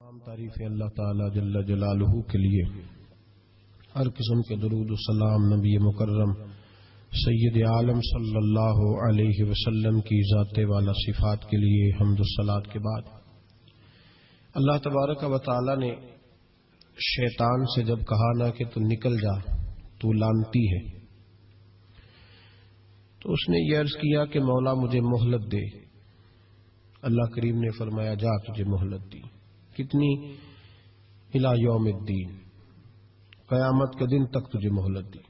تمام تعریف اللہ تعالی جل جلالہ کے لیے، ہر قسم کے درود و سلام نبی مکرم سید عالم صلی اللہ علیہ وسلم کی ذات والا صفات کے لیے حمد و صلات کے بعد، اللہ تبارک و تعالی نے شیطان سے جب کہا نا کہ تو نکل جا، تو لعنتی ہے، تو اس نے یہ عرض کیا کہ مولا مجھے مہلت دے۔ اللہ کریم نے فرمایا جا تجھے مہلت دی، کتنی؟ الی یوم الدین، قیامت کے دن تک تجھے مہلت دی۔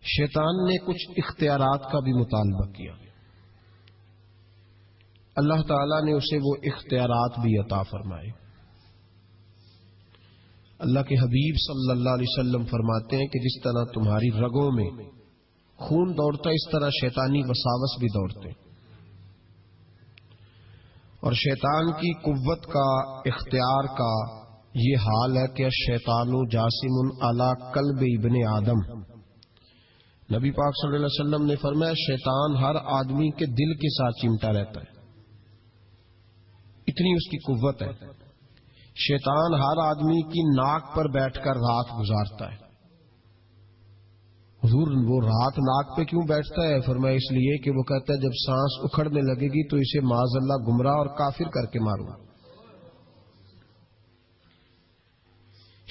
شیطان نے کچھ اختیارات کا بھی مطالبہ کیا، اللہ تعالی نے اسے وہ اختیارات بھی عطا فرمائے۔ اللہ کے حبیب صلی اللہ علیہ وسلم فرماتے ہیں کہ جس طرح تمہاری رگوں میں خون دوڑتا ہے، اس طرح شیطانی وساوس بھی دوڑتے ہیں، اور شیطان کی قوت کا، اختیار کا یہ حال ہے کہ شیطان جاسم علی قلب ابن آدم۔ نبی پاک صلی اللہ علیہ وسلم نے فرمایا شیطان ہر آدمی کے دل کے ساتھ چمٹا رہتا ہے، اتنی اس کی قوت ہے۔ شیطان ہر آدمی کی ناک پر بیٹھ کر رات گزارتا ہے۔ حضور وہ رات ناک پہ کیوں بیٹھتا ہے؟ فرمایا اس لیے کہ وہ کہتا ہے جب سانس اکھڑنے لگے گی تو اسے معاذ اللہ گمراہ اور کافر کر کے ماروں۔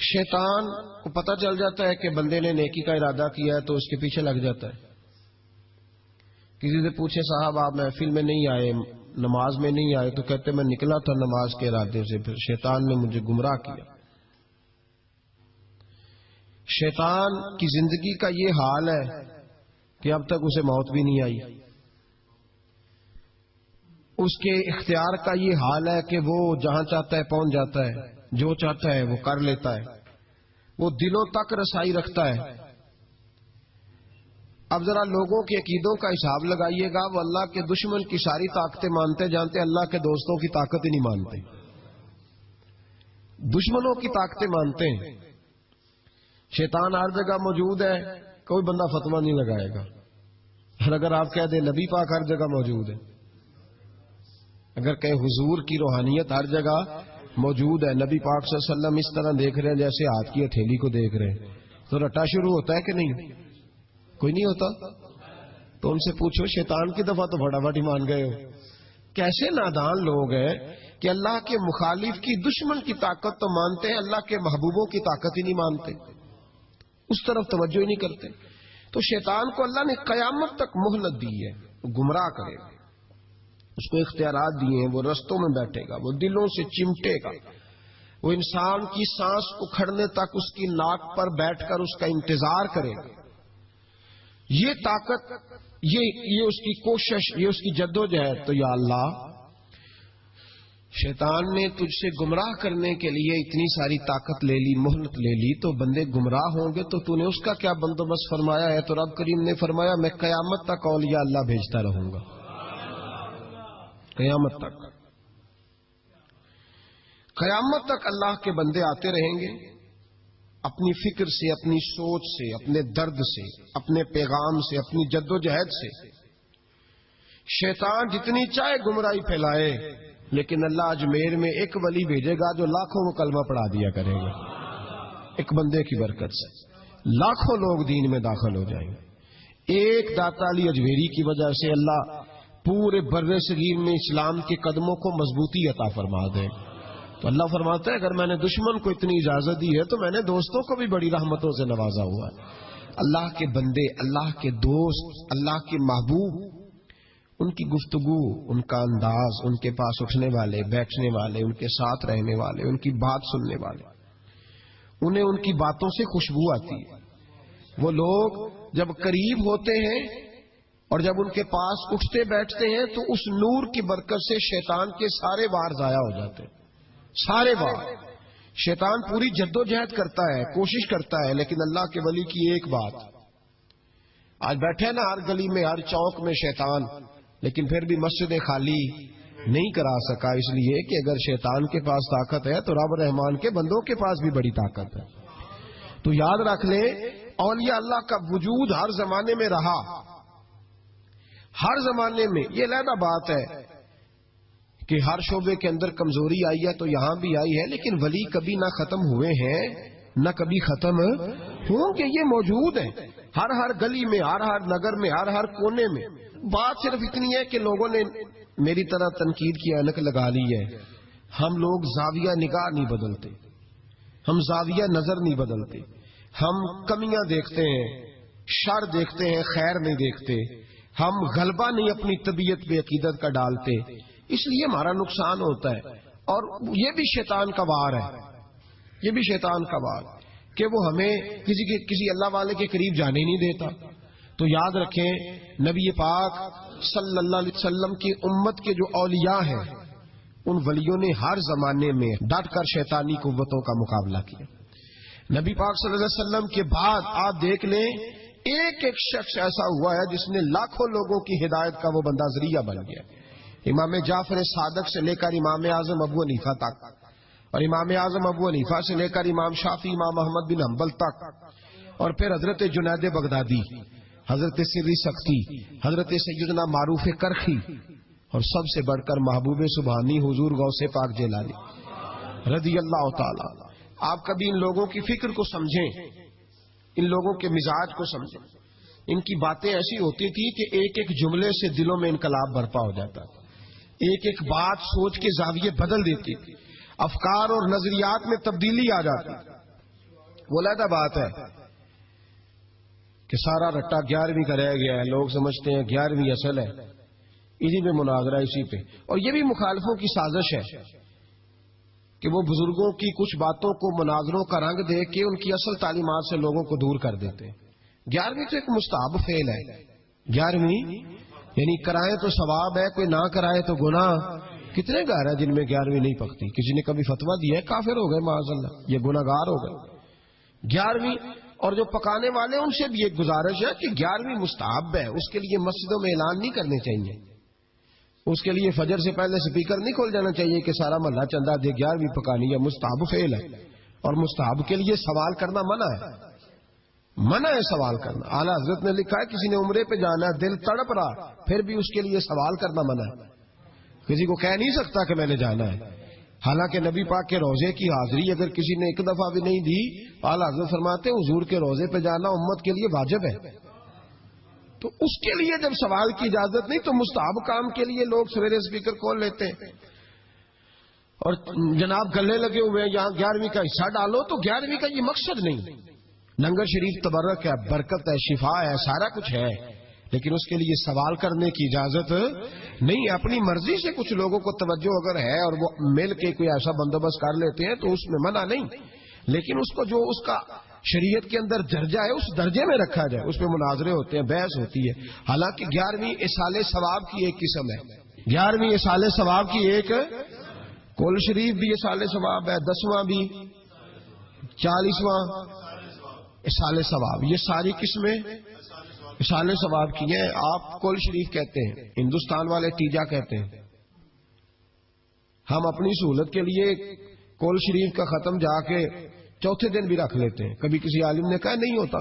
شیطان کو پتہ چل جاتا ہے کہ بندے نے نیکی کا ارادہ کیا ہے تو اس کے پیچھے لگ جاتا ہے۔ کسی سے پوچھے صاحب آپ محفل میں نہیں آئے، نماز میں نہیں آئے، تو کہتے میں نکلا تھا نماز کے ارادے سے، پھر شیطان نے مجھے گمراہ کیا۔ شیطان کی زندگی کا یہ حال ہے کہ اب تک اسے موت بھی نہیں آئی۔ اس کے اختیار کا یہ حال ہے کہ وہ جہاں چاہتا ہے پہنچ جاتا ہے، جو چاہتا ہے وہ کر لیتا ہے، وہ دلوں تک رسائی رکھتا ہے۔ اب ذرا لوگوں کے عقیدوں کا حساب لگائیے گا، وہ اللہ کے دشمن کی ساری طاقتیں مانتے جانتے، اللہ کے دوستوں کی طاقت ہی نہیں مانتے، دشمنوں کی طاقتیں مانتے ہیں۔ شیطان ہر جگہ موجود ہے، کوئی بندہ فتویٰ نہیں لگائے گا، اور اگر آپ کہہ دیں نبی پاک ہر جگہ موجود ہے، اگر کہیں حضور کی روحانیت ہر جگہ موجود ہے، نبی پاک صلی اللہ علیہ وسلم اس طرح دیکھ رہے ہیں جیسے ہاتھ کی ہتھیلی کو دیکھ رہے ہیں، تو رٹا شروع ہوتا ہے کہ نہیں؟ کوئی نہیں ہوتا؟ تو ان سے پوچھو شیطان کی دفعہ تو فٹافٹ ہی مان گئے ہو۔ کیسے نادان لوگ ہیں کہ اللہ کے مخالف کی، دشمن کی طاقت تو مانتے ہیں، اللہ کے محبوبوں کی طاقت ہی نہیں مانتے، اس طرف توجہ ہی نہیں کرتے۔ تو شیطان کو اللہ نے قیامت تک مہلت دی ہے، وہ گمراہ کرے گا، اس کو اختیارات دیے ہیں، وہ رستوں میں بیٹھے گا، وہ دلوں سے چمٹے گا، وہ انسان کی سانس اکھڑنے تک اس کی ناک پر بیٹھ کر اس کا انتظار کرے گا۔ یہ طاقت، یہ اس کی کوشش، یہ اس کی جدوجہد۔ تو یا اللہ، شیطان نے تجھ سے گمراہ کرنے کے لیے اتنی ساری طاقت لے لی، مہلت لے لی، تو بندے گمراہ ہوں گے تو تو نے اس کا کیا بندوبست فرمایا ہے؟ تو رب کریم نے فرمایا میں قیامت تک اولیاء اللہ بھیجتا رہوں گا، قیامت تک، قیامت تک اللہ کے بندے آتے رہیں گے، اپنی فکر سے، اپنی سوچ سے، اپنے درد سے، اپنے پیغام سے، اپنی جد و جہد سے۔ شیطان جتنی چاہے گمراہی پھیلائے، لیکن اللہ اجمیر میں ایک ولی بھیجے گا جو لاکھوں کو کلمہ پڑھا دیا کرے گا، ایک بندے کی برکت سے لاکھوں لوگ دین میں داخل ہو جائیں گے۔ ایک داتا علی اجمیری کی وجہ سے اللہ پورے بر صغیر میں اسلام کے قدموں کو مضبوطی عطا فرما دے۔ تو اللہ فرماتا ہے اگر میں نے دشمن کو اتنی اجازت دی ہے تو میں نے دوستوں کو بھی بڑی رحمتوں سے نوازا ہوا ہے۔ اللہ کے بندے، اللہ کے دوست، اللہ کے محبوب، ان کی گفتگو، ان کا انداز، ان کے پاس اٹھنے والے، بیٹھنے والے، ان کے ساتھ رہنے والے، ان کی بات سننے والے، انہیں ان کی باتوں سے خوشبو آتی ہے۔ وہ لوگ جب قریب ہوتے ہیں اور جب ان کے پاس اٹھتے بیٹھتے ہیں تو اس نور کی برکت سے شیطان کے سارے وار ضائع ہو جاتے ہیں، سارے وار۔ شیطان پوری جد و جہد کرتا ہے، کوشش کرتا ہے، لیکن اللہ کے ولی کی ایک بات، آج بیٹھے نا ہر گلی میں، ہر چوک میں شیطان، لیکن پھر بھی مسجد خالی نہیں کرا سکا، اس لیے کہ اگر شیطان کے پاس طاقت ہے تو رب رحمان کے بندوں کے پاس بھی بڑی طاقت ہے۔ تو یاد رکھ لیں اولیاء اللہ کا وجود ہر زمانے میں رہا، ہر زمانے میں۔ یہ علیحدہ بات ہے کہ ہر شعبے کے اندر کمزوری آئی ہے تو یہاں بھی آئی ہے، لیکن ولی کبھی نہ ختم ہوئے ہیں نہ کبھی ختم ہوں گے، یہ موجود ہیں ہر گلی میں، ہر نگر میں، ہر کونے میں۔ بات صرف اتنی ہے کہ لوگوں نے میری طرح تنقید کی اینک لگا لی ہے، ہم لوگ زاویہ نگاہ نہیں بدلتے، ہم زاویہ نظر نہیں بدلتے، ہم کمیاں دیکھتے ہیں، شر دیکھتے ہیں، خیر نہیں دیکھتے، ہم غلبہ نہیں اپنی طبیعت بے عقیدت کا ڈالتے، اس لیے ہمارا نقصان ہوتا ہے۔ اور یہ بھی شیطان کا وار ہے، یہ بھی شیطان کا وار کہ وہ ہمیں کسی اللہ والے کے قریب جانے نہیں دیتا۔ تو یاد رکھیں، نبی پاک صلی اللہ علیہ وسلم کی امت کے جو اولیاء ہیں، ان ولیوں نے ہر زمانے میں ڈٹ کر شیطانی قوتوں کا مقابلہ کیا۔ نبی پاک صلی اللہ علیہ وسلم کے بعد آپ دیکھ لیں، ایک ایک شخص ایسا ہوا ہے جس نے لاکھوں لوگوں کی ہدایت کا وہ بندہ ذریعہ بن گیا۔ امام جعفر صادق سے لے کر امام اعظم ابو حنیفہ تک، اور امام اعظم ابو حنیفہ سے لے کر امام شافعی، امام احمد بن حنبل تک، اور پھر حضرت جنید بغدادی، حضرت سری سختی، حضرت سیدنا معروف کرخی، اور سب سے بڑھ کر محبوب سبحانی حضور غوث پاک جیلانی رضی اللہ تعالی۔ آپ کبھی ان لوگوں کی فکر کو سمجھیں، ان لوگوں کے مزاج کو سمجھیں۔ ان کی باتیں ایسی ہوتی تھی کہ ایک ایک جملے سے دلوں میں انقلاب برپا ہو جاتا تھا، ایک ایک بات سوچ کے زاویے بدل دیتی تھی، افکار اور نظریات میں تبدیلی آ جاتی۔ وہ علیحدہ بات ہے کہ سارا رٹا 11ویں کا رہ گیا ہے، لوگ سمجھتے ہیں 11ویں اصل ہے، اسی پہ مناظرہ، اسی پہ۔ اور یہ بھی مخالفوں کی سازش ہے کہ وہ بزرگوں کی کچھ باتوں کو مناظروں کا رنگ دے کے ان کی اصل تعلیمات سے لوگوں کو دور کر دیتے ہیں۔ 11ویں تو ایک مستحب فعل ہے، 11ویں یعنی کرائے تو ثواب ہے، کوئی نہ کرائے تو گناہ۔ کتنے گھر ہیں جن میں 11ویں نہیں پکتی؟ کسی نے کبھی فتویٰ دیا ہے کافر ہو گئے معاذ اللہ، یہ گناہ گار ہو گئے۔ 11ویں، اور جو پکانے والے ان سے بھی ایک گزارش ہے کہ 11ویں مستحب ہے، اس کے لیے مسجدوں میں اعلان نہیں کرنے چاہیے، اس کے لیے فجر سے پہلے سپیکر نہیں کھول جانا چاہیے کہ سارا محلہ چندہ دے 11ویں پکانی ہے، مستحب فعل ہے۔ اور مستحب کے لیے سوال کرنا منع ہے، منع ہے سوال کرنا۔ اعلیٰ حضرت نے لکھا ہے کسی نے عمرے پہ جانا ہے، دل تڑپ رہا، پھر بھی اس کے لیے سوال کرنا منع ہے، کسی کو کہہ نہیں سکتا کہ میں نے جانا ہے۔ حالانکہ نبی پاک کے روزے کی حاضری اگر کسی نے ایک دفعہ بھی نہیں دی، اعلیٰ حضرت فرماتے حضور کے روزے پہ جانا امت کے لیے واجب ہے۔ تو اس کے لیے جب سوال کی اجازت نہیں تو مستحب کام کے لیے لوگ سویرے سپیکر کھول لیتے ہیں اور جناب گلے لگے ہوئے ہیں یہاں 11ویں کا حصہ ڈالو، تو 11ویں کا یہ مقصد نہیں۔ لنگر شریف تبرک ہے، برکت ہے، شفا ہے، سارا کچھ ہے، لیکن اس کے لیے سوال کرنے کی اجازت نہیں۔ اپنی مرضی سے کچھ لوگوں کو توجہ اگر ہے اور وہ مل کے کوئی ایسا بندوبست کر لیتے ہیں تو اس میں منع نہیں، لیکن اس کو جو اس کا شریعت کے اندر درجہ ہے اس درجے میں رکھا جائے، اس پہ مناظرے ہوتے ہیں، بحث ہوتی ہے۔ حالانکہ 11ویں اصال ثواب کی ایک قسم ہے، 11ویں اصال ثواب کی ایک، کل شریف بھی اصال ثواب ہے، 10واں بھی، 40واں اصال ثواب، یہ ساری قسمیں اصال ثواب کی ہیں۔ آپ کل شریف کہتے ہیں، ہندوستان والے تیجا کہتے ہیں۔ ہم اپنی سہولت کے لیے کل شریف کا ختم جا کے چوتھے دن بھی رکھ لیتے ہیں، کبھی کسی عالم نے کہا نہیں ہوتا،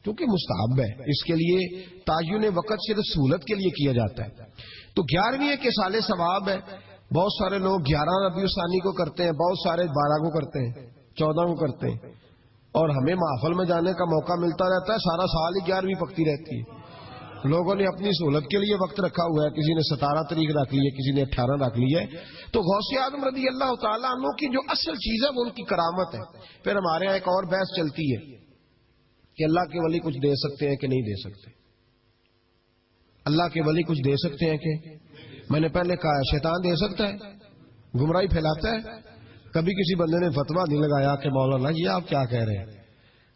کیونکہ مستحب ہے، اس کے لیے تعین وقت صرف سہولت کے لیے کیا جاتا ہے۔ تو 11ویں ایک اصال ثواب ہے۔ بہت سارے لوگ 11 ربیع الثانی کو کرتے ہیں، بہت سارے 12 کو کرتے ہیں، 14 کو کرتے ہیں، اور ہمیں محفل میں جانے کا موقع ملتا رہتا ہے، سارا سال ہی 11ویں پکتی رہتی ہے۔ لوگوں نے اپنی سہولت کے لیے وقت رکھا ہوا ہے، کسی نے 17 تاریخ رکھ لی ہے، کسی نے 18 رکھ لی ہے۔ تو غوث اعظم رضی اللہ تعالیٰ عنہ کی جو اصل چیز ہے وہ ان کی کرامت ہے۔ پھر ہمارے یہاں ایک اور بحث چلتی ہے کہ اللہ کے ولی کچھ دے سکتے ہیں کہ نہیں دے سکتے، اللہ کے ولی کچھ دے سکتے ہیں کہ، میں نے پہلے کہا شیطان دے سکتا ہے، گمراہی پھیلاتا ہے۔ کبھی کسی بندے نے فتویٰ نہیں لگایا کہ مولانا یہ آپ کیا کہہ رہے ہیں،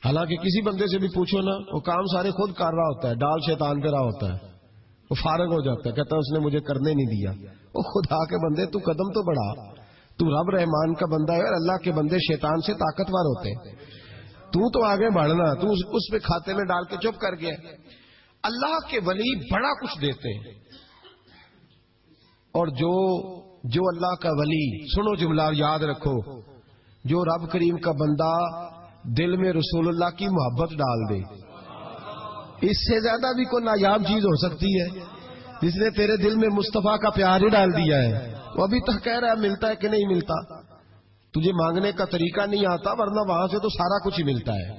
حالانکہ کسی بندے سے بھی پوچھو نا، وہ کام سارے خود کر رہا ہوتا ہے، ڈال شیطان پہ رہا ہوتا ہے، وہ فارغ ہو جاتا ہے، کہتا ہے اس نے مجھے کرنے نہیں دیا۔ وہ خدا کے بندے تو قدم تو بڑھا، تو رب رحمان کا بندہ ہے، اور اللہ کے بندے شیطان سے طاقتور ہوتے ہیں، تو آگے بڑھنا، تو اس پہ کھاتے میں ڈال کے چپ کر گیا۔ اللہ کے ولی بڑا کچھ دیتے ہیں، اور جو اللہ کا ولی، سنو جملہ یاد رکھو، جو رب کریم کا بندہ دل میں رسول اللہ کی محبت ڈال دے، اس سے زیادہ بھی کوئی نایاب چیز ہو سکتی ہے؟ جس نے تیرے دل میں مصطفیٰ کا پیار ہی ڈال دیا ہے، وہ ابھی تک کہہ رہا ہے ملتا ہے کہ نہیں ملتا. تجھے مانگنے کا طریقہ نہیں آتا, ورنہ وہاں سے تو سارا کچھ ہی ملتا ہے.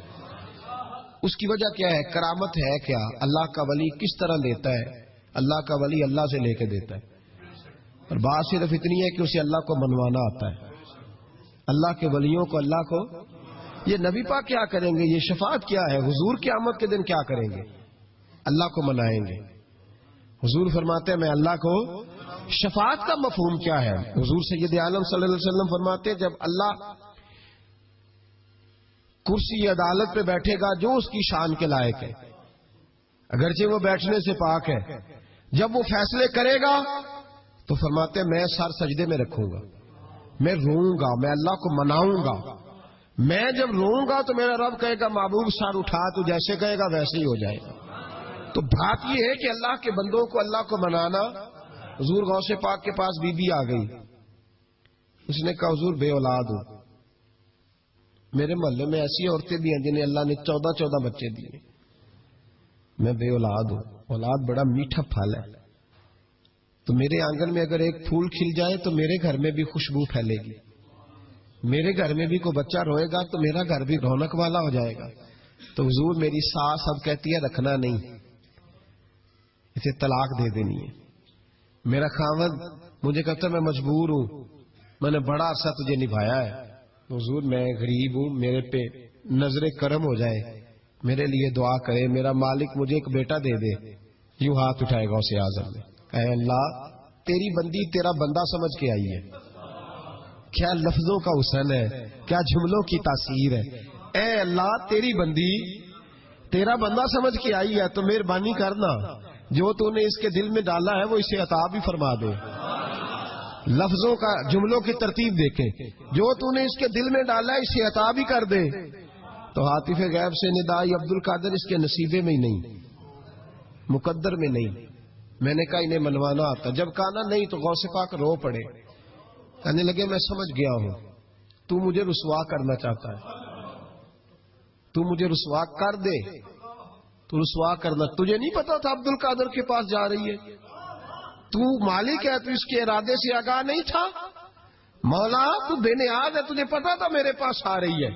اس کی وجہ کیا ہے؟ کرامت ہے کیا؟ اللہ کا ولی کس طرح دیتا ہے؟ اللہ کا ولی اللہ سے لے کے دیتا ہے. اور بات صرف اتنی ہے کہ اسے اللہ کو منوانا آتا ہے. اللہ کے ولیوں کو اللہ کو. یہ نبی پاک کیا کریں گے؟ یہ شفاعت کیا ہے؟ حضور قیامت کے دن کیا کریں گے؟ اللہ کو منائیں گے. حضور فرماتے ہیں میں اللہ کو. شفاعت کا مفہوم کیا ہے؟ حضور سید عالم صلی اللہ علیہ وسلم فرماتے ہیں جب اللہ کرسی عدالت پہ بیٹھے گا جو اس کی شان کے لائق ہے, اگرچہ وہ بیٹھنے سے پاک ہے, جب وہ فیصلے کرے گا تو فرماتے ہیں میں سر سجدے میں رکھوں گا, میں روؤں گا, میں اللہ کو مناؤں گا. میں جب روؤں گا تو میرا رب کہے گا محبوب سر اٹھا, تو جیسے کہے گا ویسے ہی ہو جائے گا. تو بات یہ ہے کہ اللہ کے بندوں کو اللہ کو منانا. حضور غوث پاک کے پاس بی بی آ گئی, اس نے کہا حضور بے اولاد ہوں. میرے محلے میں ایسی عورتیں بھی ہیں جنہیں اللہ نے 14 بچے دیے, میں بے اولاد ہوں. اولاد بڑا میٹھا پھل ہے, تو میرے آنگن میں اگر ایک پھول کھل جائے تو میرے گھر میں بھی خوشبو پھیلے گی, میرے گھر میں بھی کوئی بچہ روئے گا تو میرا گھر بھی رونق والا ہو جائے گا. تو حضور میری ساس اب کہتی ہے رکھنا نہیں, اسے طلاق دے دینی ہے. میرا خاوند مجھے کہتا ہے میں مجبور ہوں, میں نے بڑا عرصہ تجھے نبھایا ہے. حضور میں غریب ہوں, میرے پہ نظر کرم ہو جائے, میرے لیے دعا کرے, میرا مالک مجھے ایک بیٹا دے دے. یوں ہاتھ اٹھائے گا اسے اعظم میں, اے اللہ تیری بندی تیرا بندہ سمجھ کے آئی ہے. کیا لفظوں کا حسن ہے, کیا جملوں کی تاثیر ہے. اے اللہ تیری بندی تیرا بندہ سمجھ کے آئی ہے, تو مہربانی کرنا جو تو نے اس کے دل میں ڈالا ہے وہ اسے عطا بھی فرما دے. لفظوں کا جملوں کی ترتیب دیکھیں, جو تو نے اس کے دل میں ڈالا ہے اسے عطا بھی کر دے. تو عاطف غیب سے ندائی عبد القادر اس کے نصیبے میں ہی نہیں, مقدر میں نہیں. میں نے کہا انہیں منوانا آتا. جب کہا نا نہیں تو غوث پاک رو پڑے, کہنے لگے میں سمجھ گیا ہوں تو مجھے رسوا کرنا چاہتا ہے, تو مجھے رسوا کر دے, تو رسوا کرنا. تجھے نہیں پتا تھا عبد القادر کے پاس جا رہی ہے, تو مالک ہے, تو اس کے ارادے سے آگاہ نہیں تھا. مولا تو بے نیاز ہے, تجھے پتا تھا میرے پاس آ رہی ہے.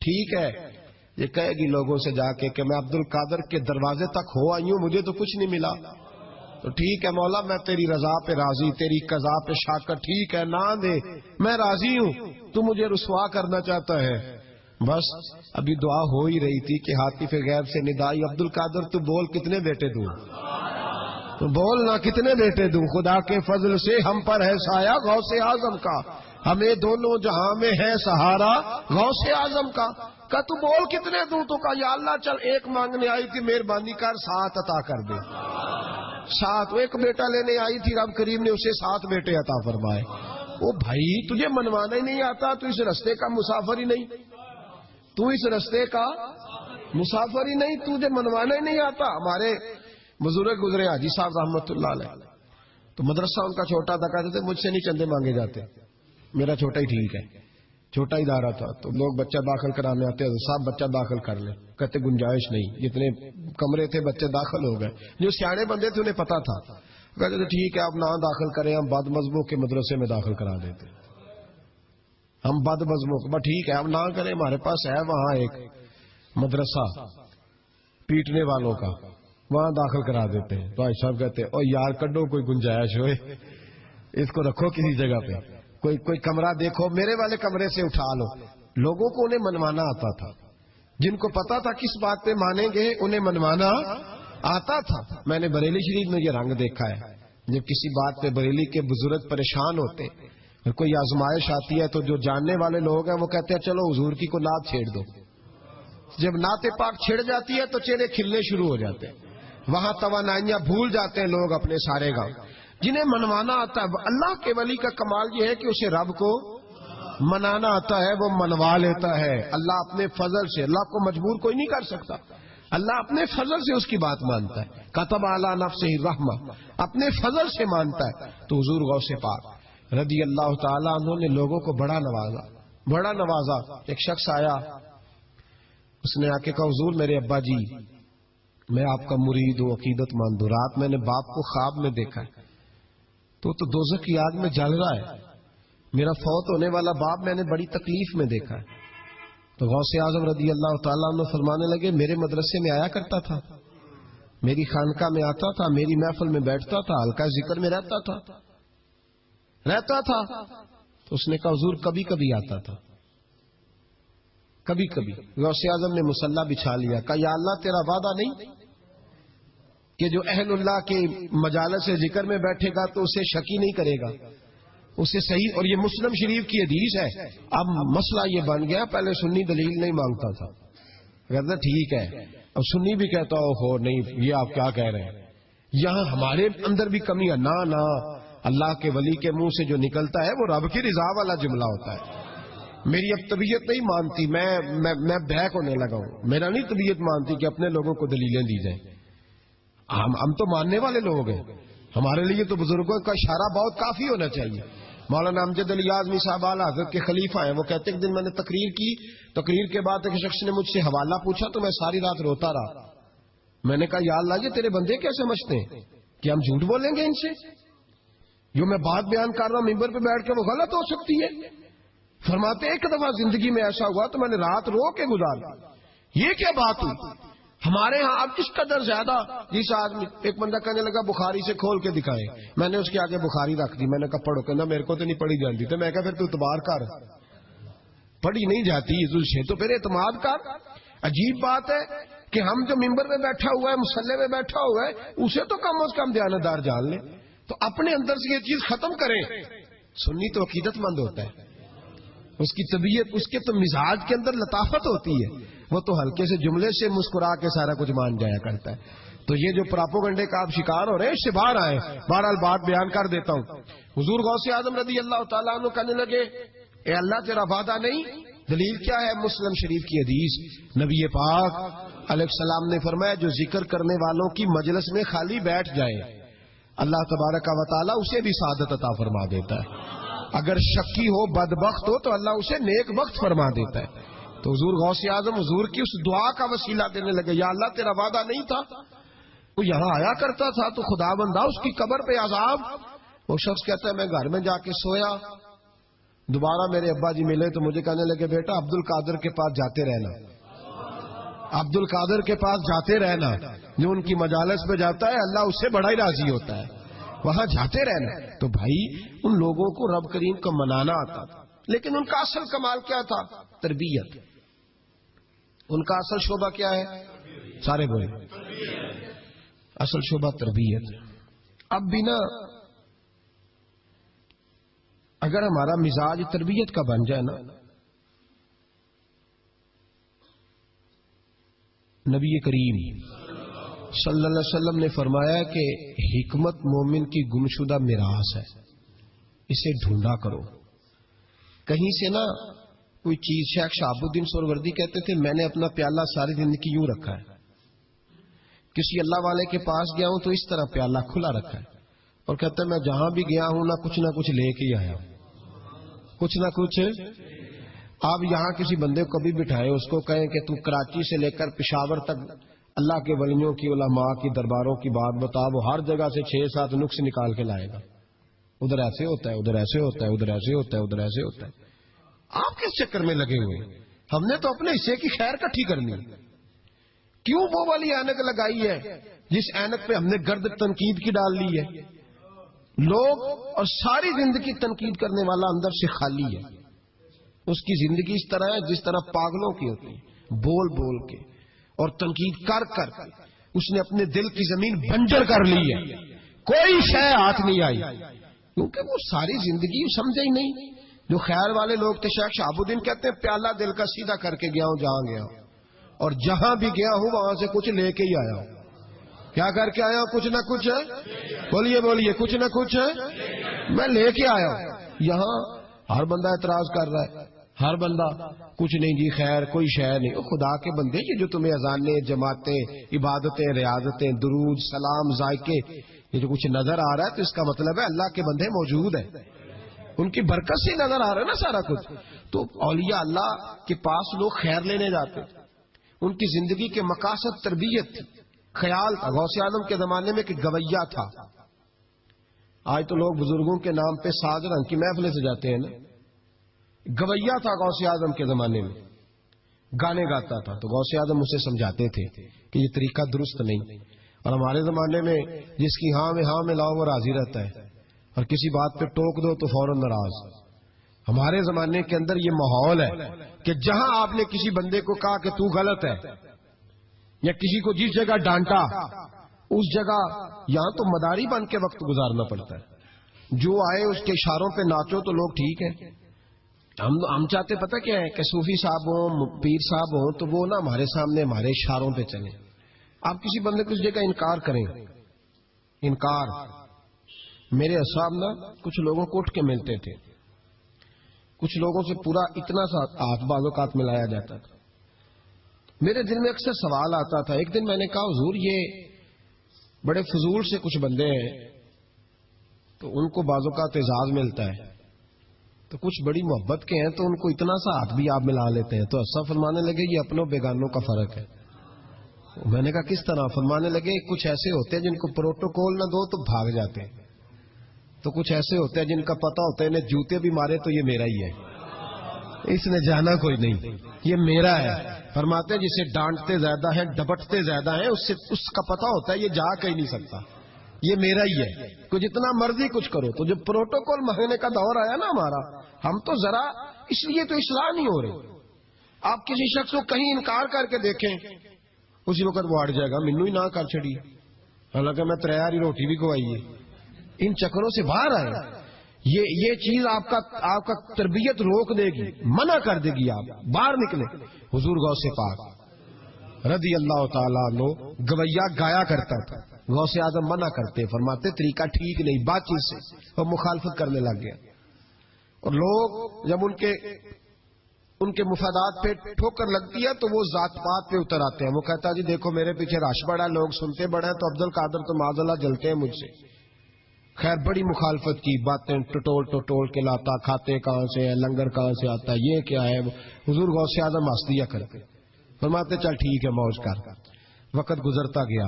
ٹھیک ہے, یہ کہے گی لوگوں سے جا کے کہ میں عبد القادر کے دروازے تک ہو آئی ہوں, مجھے تو کچھ نہیں ملا. تو ٹھیک ہے مولا میں تیری رضا پہ راضی, تیری قضا پہ شاکر. ٹھیک ہے نہ دے میں راضی ہوں, تو مجھے رسوا کرنا چاہتا ہے. بس ابھی دعا ہو ہی رہی تھی کہ عاطف غیب سے ندائی عبد القادر تو بول کتنے بیٹے دوں, تو بول نہ کتنے بیٹے دوں. خدا کے فضل سے ہم پر ہے سایہ غوث اعظم کا, ہمیں دونوں جہاں میں ہے سہارا غوث اعظم کا. کہ تو بول کتنے دوں, تو کہا یا اللہ چل ایک مانگنے آئی تھی مہربانی کر 7 عطا کر دے. 7 ایک بیٹا لینے آئی تھی, رب کریم نے اسے 7 بیٹے عطا فرمائے. او بھائی تجھے منوانا ہی نہیں آتا, تو اس رستے کا مسافر ہی نہیں, تو اس رستے کا مسافر ہی نہیں, تجھے منوانا ہی نہیں آتا. ہمارے بزرگ گزرے حاجی صاحب رحمت اللہ علیہ, تو مدرسہ ان کا چھوٹا تھا, کہتے تھے مجھ سے نہیں چندے مانگے جاتے, میرا چھوٹا ہی ٹھیک ہے. چھوٹا ادارہ تھا, تو لوگ بچہ داخل کرانے آتے تو صاحب بچہ داخل کر لیں, کہتے گنجائش نہیں, جتنے کمرے تھے بچے داخل ہو گئے. جو سیانے بندے تھے انہیں پتا تھا, کہتے تھے ٹھیک ہے آپ نہ داخل کریں, ہم بد مذہبوں کے مدرسے میں داخل کرا دیتے, ہم بد مذہبوں کو. ٹھیک ہے آپ نہ کریں, ہمارے پاس ہے وہاں ایک مدرسہ پیٹنے والوں کا, وہاں داخل کرا دیتے ہیں. تو آج صاحب کہتے او یار کڈو کوئی گنجائش ہوئے, اس کو رکھو کسی جگہ پہ, کوئی کمرہ دیکھو, میرے والے کمرے سے اٹھا لو. لوگوں کو انہیں منوانا آتا تھا, جن کو پتا تھا کس بات پہ مانیں گے انہیں منوانا آتا تھا. میں نے بریلی شریف میں یہ رنگ دیکھا ہے, جب کسی بات پہ بریلی کے بزرگ پریشان ہوتے, کوئی آزمائش آتی ہے تو جو جاننے والے لوگ ہیں وہ کہتے ہیں چلو حضور کی کو نعت چھیڑ دو. جب نعت پاک چھڑ جاتی ہے تو چہرے کھلنے شروع ہو جاتے ہیں, وہاں توانائیاں بھول جاتے ہیں لوگ اپنے سارے گاؤں. جنہیں منوانا آتا ہے, اللہ کے ولی کا کمال یہ ہے کہ اسے رب کو منانا آتا ہے, وہ منوا لیتا ہے. اللہ اپنے فضل سے, اللہ کو مجبور کوئی نہیں کر سکتا, اللہ اپنے فضل سے اس کی بات مانتا ہے. کتب علی نفسہ الرحمہ, اپنے فضل سے مانتا ہے. تو حضور غوث پاک رضی اللہ تعالیٰ عنہ نے لوگوں کو بڑا نوازا. ایک شخص آیا, اس نے آ کے کہا حضور میرے ابا جی میں آپ کا مرید ہوں, عقیدت مند ہوں, رات میں نے باپ کو خواب میں دیکھا ہے, تو دوزخ کی آگ میں جل رہا ہے. میرا فوت ہونے والا باپ میں نے بڑی تکلیف میں دیکھا ہے. تو غوث اعظم رضی اللہ تعالیٰ عنہ فرمانے لگے میرے مدرسے میں آیا کرتا تھا, میری خانقاہ میں آتا تھا, میری محفل میں بیٹھتا تھا, حلقہ ذکر میں رہتا تھا. تو اس نے کہا حضور کبھی کبھی آتا تھا, کبھی کبھی. غوث اعظم نے مصلی بچھا لیا, کہا یا اللہ تیرا وعدہ نہیں کہ جو اہل اللہ کے مجالس ذکر میں بیٹھے گا تو اسے شکی نہیں کرے گا, اسے صحیح. اور یہ مسلم شریف کی حدیث ہے. اب مسئلہ یہ بن گیا, پہلے سنی دلیل نہیں مانگتا تھا, کہتا ٹھیک ہے. اب سنی بھی کہتا ہو نہیں یہ آپ کیا کہہ رہے ہیں, یہاں ہمارے اندر بھی کمی ہے. نہ اللہ کے ولی کے منہ سے جو نکلتا ہے وہ رب کی رضا والا جملہ ہوتا ہے. میری اب طبیعت نہیں مانتی, میں بہک ہونے لگا ہوں. میرا نہیں طبیعت مانتی کہ اپنے لوگوں کو دلیلیں دی جائیں. ہم تو ماننے والے لوگ ہیں, ہمارے لیے تو بزرگوں کا اشارہ بہت کافی ہونا چاہیے. مولانا امجد علی اعظمی صاحب اعلیٰ حضرت کے خلیفہ ہیں, وہ کہتے ہیں ایک دن میں نے تقریر کی, تقریر کے بعد ایک شخص نے مجھ سے حوالہ پوچھا تو میں ساری رات روتا رہا. میں نے کہا یا اللہ یہ تیرے بندے کیسے سمجھتے ہیں کہ ہم جھوٹ بولیں گے ان سے؟ جو میں بات بیان کر رہا ہوں ممبر پہ بیٹھ کے وہ غلط ہو سکتی ہے. فرماتے ایک دفعہ زندگی میں ایسا ہوا تو میں نے رات رو کے گزار. یہ کیا بات ہوئی ہمارے ہاں اب اس قدر زیادہ. جس آدمی ایک بندہ کہنے لگا بخاری سے کھول کے دکھائے, میں نے اس کے آگے بخاری رکھ دی, میں نے کہا پڑھو, کہنا میرے کو تو نہیں پڑھی جاتی. تو میں کہا پھر تو اعتبار کر, پڑھی نہیں جاتی سے تو پھر اعتماد کر. عجیب بات ہے کہ ہم جو ممبر میں بیٹھا ہوا ہے, مصلی میں بیٹھا ہوا ہے, اسے تو کم از کم دیانتدار جان لیں. تو اپنے اندر سے یہ چیز ختم کریں. سنی تو عقیدت مند ہوتا ہے, اس کی طبیعت, اس کے تو مزاج کے اندر لطافت ہوتی ہے, وہ تو ہلکے سے جملے سے مسکرا کے سارا کچھ مان جایا کرتا ہے. تو یہ جو پراپوگنڈے کا آپ شکار ہو رہے ہیں اس سے باہر آئے. بہرحال بات بیان کر دیتا ہوں. حضور غوث اعظم رضی اللہ تعالیٰ عنہ کہنے لگے اے اللہ تیرا وعدہ نہیں. دلیل کیا ہے؟ مسلم شریف کی حدیث. نبی پاک علیہ السلام نے فرمایا جو ذکر کرنے والوں کی مجلس میں خالی بیٹھ جائے اللہ تبارک و تعالیٰ اسے بھی سعادت عطا فرما دیتا ہے. اگر شکی ہو, بدبخت ہو, تو اللہ اسے نیک وقت فرما دیتا ہے. تو حضور غوث اعظم حضور کی اس دعا کا وسیلہ دینے لگے, یا اللہ تیرا وعدہ نہیں تھا وہ یہاں آیا کرتا تھا تو خدا بندہ اس کی قبر پہ عذاب. وہ شخص کہتا ہے میں گھر میں جا کے سویا, دوبارہ میرے ابا جی ملے تو مجھے کہنے لگے بیٹا عبد القادر کے پاس جاتے رہنا, عبد القادر کے پاس جاتے رہنا, جو ان کی مجالس پہ جاتا ہے اللہ اس سے بڑا ہی راضی ہوتا ہے, وہاں جاتے رہنا. تو بھائی ان لوگوں کو رب کریم کو منانا آتا تھا, لیکن ان کا اصل کمال کیا تھا؟ تربیت. ان کا اصل شعبہ کیا ہے؟ سارے بولے, اصل شعبہ تربیت. اب بھی نا اگر ہمارا مزاج تربیت کا بن جائے نا, نبی کریم صلی اللہ علیہ وسلم نے فرمایا کہ حکمت مومن کی گمشدہ میراث ہے, اسے ڈھونڈا کرو. کہیں سے نا کوئی چیز, شیخ شہاب الدین سہروردی کہتے تھے میں نے اپنا پیالہ ساری زندگی یوں رکھا ہے, کسی اللہ والے کے پاس گیا ہوں تو اس طرح پیالہ کھلا رکھا ہے, اور کہتے ہیں میں جہاں بھی گیا ہوں نہ کچھ لے کے آیا ہوں, کچھ نہ کچھ. آپ یہاں کسی بندے کو کبھی بٹھائے, اس کو کہیں کہ تو کراچی سے لے کر پشاور تک اللہ کے ولیوں کی, علماء کی درباروں کی بات بتا, وہ ہر جگہ سے 6-7 نقص نکال کے لائے گا. ادھر ایسے ہوتا ہے, ادھر ایسے ہوتا ہے, ادھر ایسے ہوتا ہے, ادھر ایسے ہوتا ہے. آپ کس چکر میں لگے ہوئے؟ ہم نے تو اپنے حصے کی خیر کٹھی کرنی. کیوں وہ والی اینک لگائی ہے جس اینک پہ ہم نے گرد تنقید کی ڈال لی ہے؟ لوگ اور ساری زندگی تنقید کرنے والا اندر سے خالی ہے. اس کی زندگی اس طرح ہے جس طرح پاگلوں کی ہوتی ہے, بول بول کے اور تنقید کر کر اس نے اپنے دل کی زمین بنجر کر لی ہے, کوئی شے ہاتھ نہیں آئی, کیونکہ وہ ساری زندگی سمجھے ہی نہیں. جو خیر والے لوگ تھے, شیخ شہاب الدین کہتے ہیں پیالہ دل کا سیدھا کر کے گیا ہوں جہاں گیا ہوں, اور جہاں بھی گیا ہوں وہاں سے کچھ لے کے ہی آیا ہوں. کیا کر کے آیا ہوں؟ کچھ نہ کچھ. بولیے کچھ نہ کچھ میں لے کے آیا ہوں. یہاں ہر بندہ اعتراض کر رہا ہے, ہر بندہ کچھ نہیں جی خیر کوئی شے نہیں. خدا کے بندے یہ جو تمہیں اذانیں, جماعتیں, عبادتیں, ریاضتیں, درود, سلام, ذائقے, یہ جو کچھ نظر آ رہا ہے تو اس کا مطلب ہے اللہ کے بندے موجود ہیں, ان کی برکت سے نظر آ رہا ہے نا سارا کچھ. تو اولیاء اللہ کے پاس لوگ خیر لینے جاتے, ان کی زندگی کے مقاصد تربیت تھی, خیال تھا. غوث اعظم کے زمانے میں کہ گویا تھا, آج تو لوگ بزرگوں کے نام پہ ساز رنگ کی محفلیں سجاتے ہیں نا. گویا تھا غوث اعظم کے زمانے میں, گانے گاتا تھا, تو غوث اعظم اسے سمجھاتے تھے کہ یہ طریقہ درست نہیں. اور ہمارے زمانے میں جس کی ہاں میں لاؤ وہ راضی رہتا ہے, اور کسی بات پہ ٹوک دو تو فوراً ناراض. ہمارے زمانے کے اندر یہ ماحول ہے کہ جہاں آپ نے کسی بندے کو کہا کہ تو غلط ہے, یا کسی کو جس جگہ ڈانٹا اس جگہ یہاں تو مداری بن کے وقت گزارنا پڑتا ہے. جو آئے اس کے اشاروں پہ ناچو تو لوگ ٹھیک ہے. ہم چاہتے پتہ کیا ہے کہ صوفی صاحب ہوں, پیر صاحب ہوں, تو وہ نا ہمارے سامنے ہمارے اشاروں پہ چلیں. آپ کسی بندے کو اس جگہ انکار کریں, انکار. میرے اصحاب نا کچھ لوگوں کو اٹھ کے ملتے تھے, کچھ لوگوں سے پورا اتنا سا ہاتھ بازوقات ملایا جاتا تھا. میرے دل میں اکثر سوال آتا تھا. ایک دن میں نے کہا حضور یہ بڑے فضول سے کچھ بندے ہیں, تو ان کو بازوقات اعزاز ملتا ہے, تو کچھ بڑی محبت کے ہیں تو ان کو اتنا سا ہاتھ بھی آپ ملا لیتے ہیں. تو ایسا فرمانے لگے یہ اپنوں بیگانوں کا فرق ہے. میں نے کہا کس طرح؟ فرمانے لگے کچھ ایسے ہوتے ہیں جن کو پروٹوکول نہ دو تو بھاگ جاتے ہیں, تو کچھ ایسے ہوتے ہیں جن کا پتہ ہوتا ہے انہیں جوتے بھی مارے تو یہ میرا ہی ہے, اس نے جانا کوئی نہیں, یہ میرا ہے. فرماتے ہیں جسے ڈانٹتے زیادہ ہیں ڈبٹتے زیادہ ہیں, اس کا پتہ ہوتا ہے یہ جا کہیں نہیں سکتا, یہ میرا ہی ہے. تو جتنا مرضی کچھ کرو. تو جب پروٹوکول مہینے کا دور آیا نا ہمارا, ہم تو ذرا اس لیے تو اصلاح نہیں ہو رہے. آپ کسی شخص کو کہیں انکار کر کے دیکھیں, اسی وقت وہ اڑ جائے گا مینو ہی نہ کر چڑی, حالانکہ میں تیاری روٹی بھی کھوائی ہے. ان چکروں سے باہر آئے. یہ چیز آپ کا تربیت روک دے گی, منع کر دے گی, آپ باہر نکلے. حضور غوث پاک رضی اللہ تعالیٰ عنہ گویا گایا کرتا تھا, غوث اعظم منع کرتے, فرماتے طریقہ ٹھیک نہیں, بات چیز سے وہ مخالفت کرنے لگ گیا. اور لوگ جب ان کے مفادات پہ ٹھوکر لگتی ہے تو وہ ذات پات پہ اتر آتے ہیں. وہ کہتا جی دیکھو میرے پیچھے رش بڑا ہے, لوگ سنتے بڑے ہیں, تو عبد القادر تو معاذ اللہ جلتے ہیں مجھ سے. خیر بڑی مخالفت کی, باتیں ٹٹول کے لاتا, کھاتے کہاں سے ہے, لنگر کہاں سے آتا ہے, یہ کیا ہے. حضور غوث اعظم ہنس دیا کرتے, فرماتے چل ٹھیک ہے موج کر. وقت گزرتا گیا,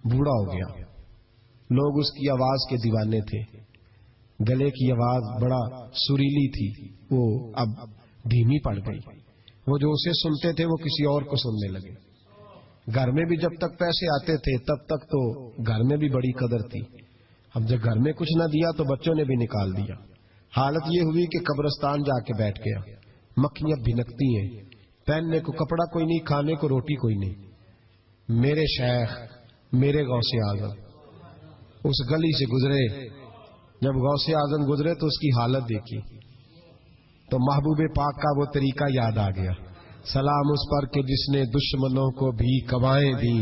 بوڑھا ہو گیا, لوگ اس کی آواز کے دیوانے تھے. گلے کی آواز بڑا سریلی تھی, وہ اب دھیمی پڑ گئی. وہ جو اسے سنتے تھے وہ کسی اور کو سننے لگے. گھر میں بھی جب تک پیسے آتے تھے تب تک تو گھر میں بھی بڑی قدر تھی. اب جب گھر میں کچھ نہ دیا تو بچوں نے بھی نکال دیا. حالت یہ ہوئی کہ قبرستان جا کے بیٹھ گیا. مکھیاں بھنکتی ہیں, پہننے کو کپڑا کوئی نہیں, کھانے کو روٹی کوئی نہیں. میرے شیخ میرے غوث اعظم اس گلی سے گزرے. جب غوث اعظم گزرے تو اس کی حالت دیکھی تو محبوب پاک کا وہ طریقہ یاد آ گیا. سلام اس پر کہ جس نے دشمنوں کو بھی کوائیں دی,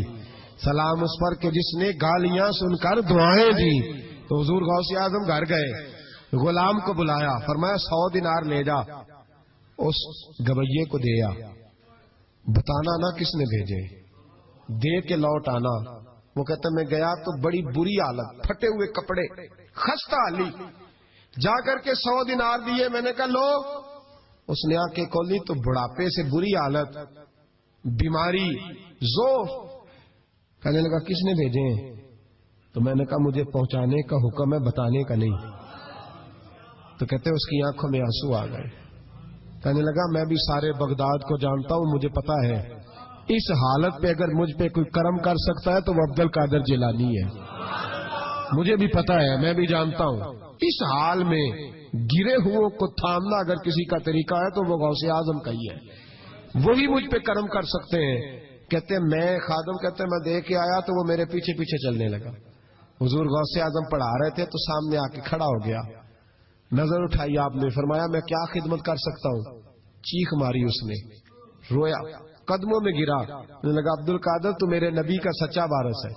سلام اس پر کہ جس نے گالیاں سن کر دعائیں دی. تو حضور غوث اعظم گھر گئے, غلام کو بلایا, فرمایا 100 دینار لے جا, اس گویے کو دیا, بتانا نہ کس نے بھیجے, دے کے لوٹ آنا. وہ کہتا میں گیا تو بڑی بری حالت, پھٹے ہوئے کپڑے, خستہ حالی. جا کر کے 100 دینار دیے. میں نے کہا لو. اس نے آ کے کھولی تو بڑھاپے سے بری حالت, بیماری, ذوف. کہنے لگا کس نے بھیجے ہیں؟ تو میں نے کہا مجھے پہنچانے کا حکم ہے, بتانے کا نہیں. تو کہتے اس کی آنکھوں میں آنسو آ گئے. کہنے لگا میں بھی سارے بغداد کو جانتا ہوں, مجھے پتا ہے اس حالت پہ اگر مجھ پہ کوئی کرم کر سکتا ہے تو وہ عبد القادر جیلانی ہے. مجھے بھی پتا ہے, میں بھی جانتا ہوں. اس حال میں گرے ہوئوں کو تھامنا اگر کسی کا طریقہ ہے تو وہ غوث اعظم کا ہی ہے, وہی مجھ پہ کرم کر سکتے ہیں. کہتے میں خادم کہتے میں دے کے آیا تو وہ میرے پیچھے پیچھے چلنے لگا. حضور غوث اعظم پڑھا رہے تھے تو سامنے آ کے کھڑا ہو گیا, نظر اٹھائی آپ نے, فرمایا میں کیا خدمت کر سکتا ہوں. چیخ ماری اس نے, رویا, قدموں میں گرا. لگا عبد القادر تو میرے نبی کا سچا وارث ہے,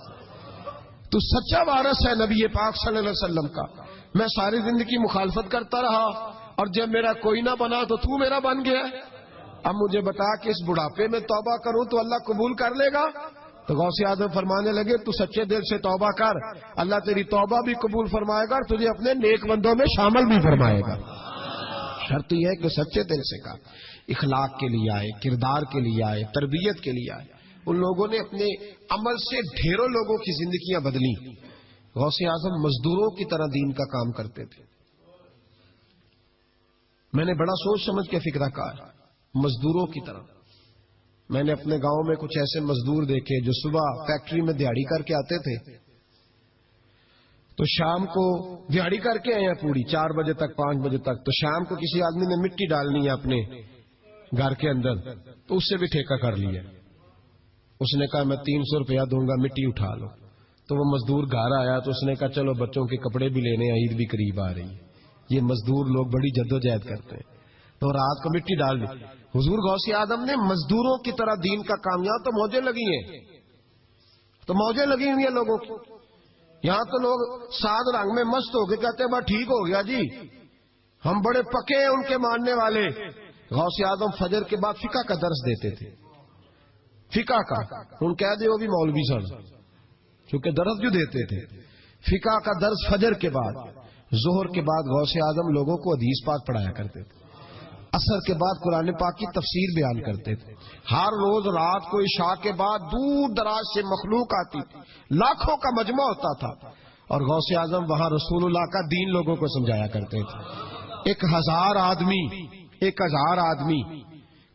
تو سچا وارث ہے نبی پاک صلی اللہ علیہ وسلم کا. میں ساری زندگی مخالفت کرتا رہا اور جب میرا کوئی نہ بنا تو میرا بن گیا. اب مجھے بتا کہ اس بڑھاپے میں توبہ کروں تو اللہ قبول کر لے گا. تو غوث اعظم فرمانے لگے تو سچے دل سے توبہ کر, اللہ تیری توبہ بھی قبول فرمائے گا اور تجھے اپنے نیک بندوں میں شامل بھی فرمائے گا. شرط یہ ہے کہ سچے دل سے کا, اخلاق کے لیے آئے, کردار کے لیے آئے, تربیت کے لیے آئے. ان لوگوں نے اپنے عمل سے ڈھیروں لوگوں کی زندگیاں بدلی. غوث اعظم مزدوروں کی طرح دین کا کام کرتے تھے. میں نے بڑا سوچ سمجھ کے فکرہ کہا، مزدوروں کی طرح. میں نے اپنے گاؤں میں کچھ ایسے مزدور دیکھے جو صبح فیکٹری میں دیہڑی کر کے آتے تھے تو شام کو دیہڑی کر کے آئے ہیں پوری 4 بجے تک 5 بجے تک، تو شام کو کسی آدمی نے مٹی ڈالنی ہے اپنے گھر کے اندر تو اس سے بھی ٹھیکہ کر لیا. اس نے کہا میں 300 روپیہ دوں گا، مٹی اٹھا لو. تو وہ مزدور گھر آیا تو اس نے کہا چلو بچوں کے کپڑے بھی لینے، عید بھی قریب آ رہی ہے. یہ مزدور لوگ بڑی جدوجہد کرتے ہیں. تو رات کو مٹی ڈال دی. حضور غوث اعظم نے مزدوروں کی طرح دین کا کام، یہاں تو موجیں لگی ہیں، تو موجیں لگی ہوئی ہیں لوگوں کی. یہاں تو لوگ سات رنگ میں مست ہو کے کہتے ہیں بس ٹھیک ہو گیا جی، ہم بڑے پکے ہیں ان کے ماننے والے. غوث اعظم فجر کے بعد فقہ کا درس دیتے تھے. فقہ کا ان کہہ دے وہ بھی مولوی سن، کیونکہ درس جو دیتے تھے. فقہ کا درس فجر کے بعد. ظہر کے بعد غوث اعظم لوگوں کو حدیث پاک پڑھایا کرتے تھے. عصر کے بعد قرآن پاک کی تفسیر بیان کرتے تھے. ہر روز رات کو عشاء کے بعد دور دراز سے مخلوق آتی تھی، لاکھوں کا مجمع ہوتا تھا، اور غوث اعظم وہاں رسول اللہ کا دین لوگوں کو سمجھایا کرتے تھے. 1000 آدمی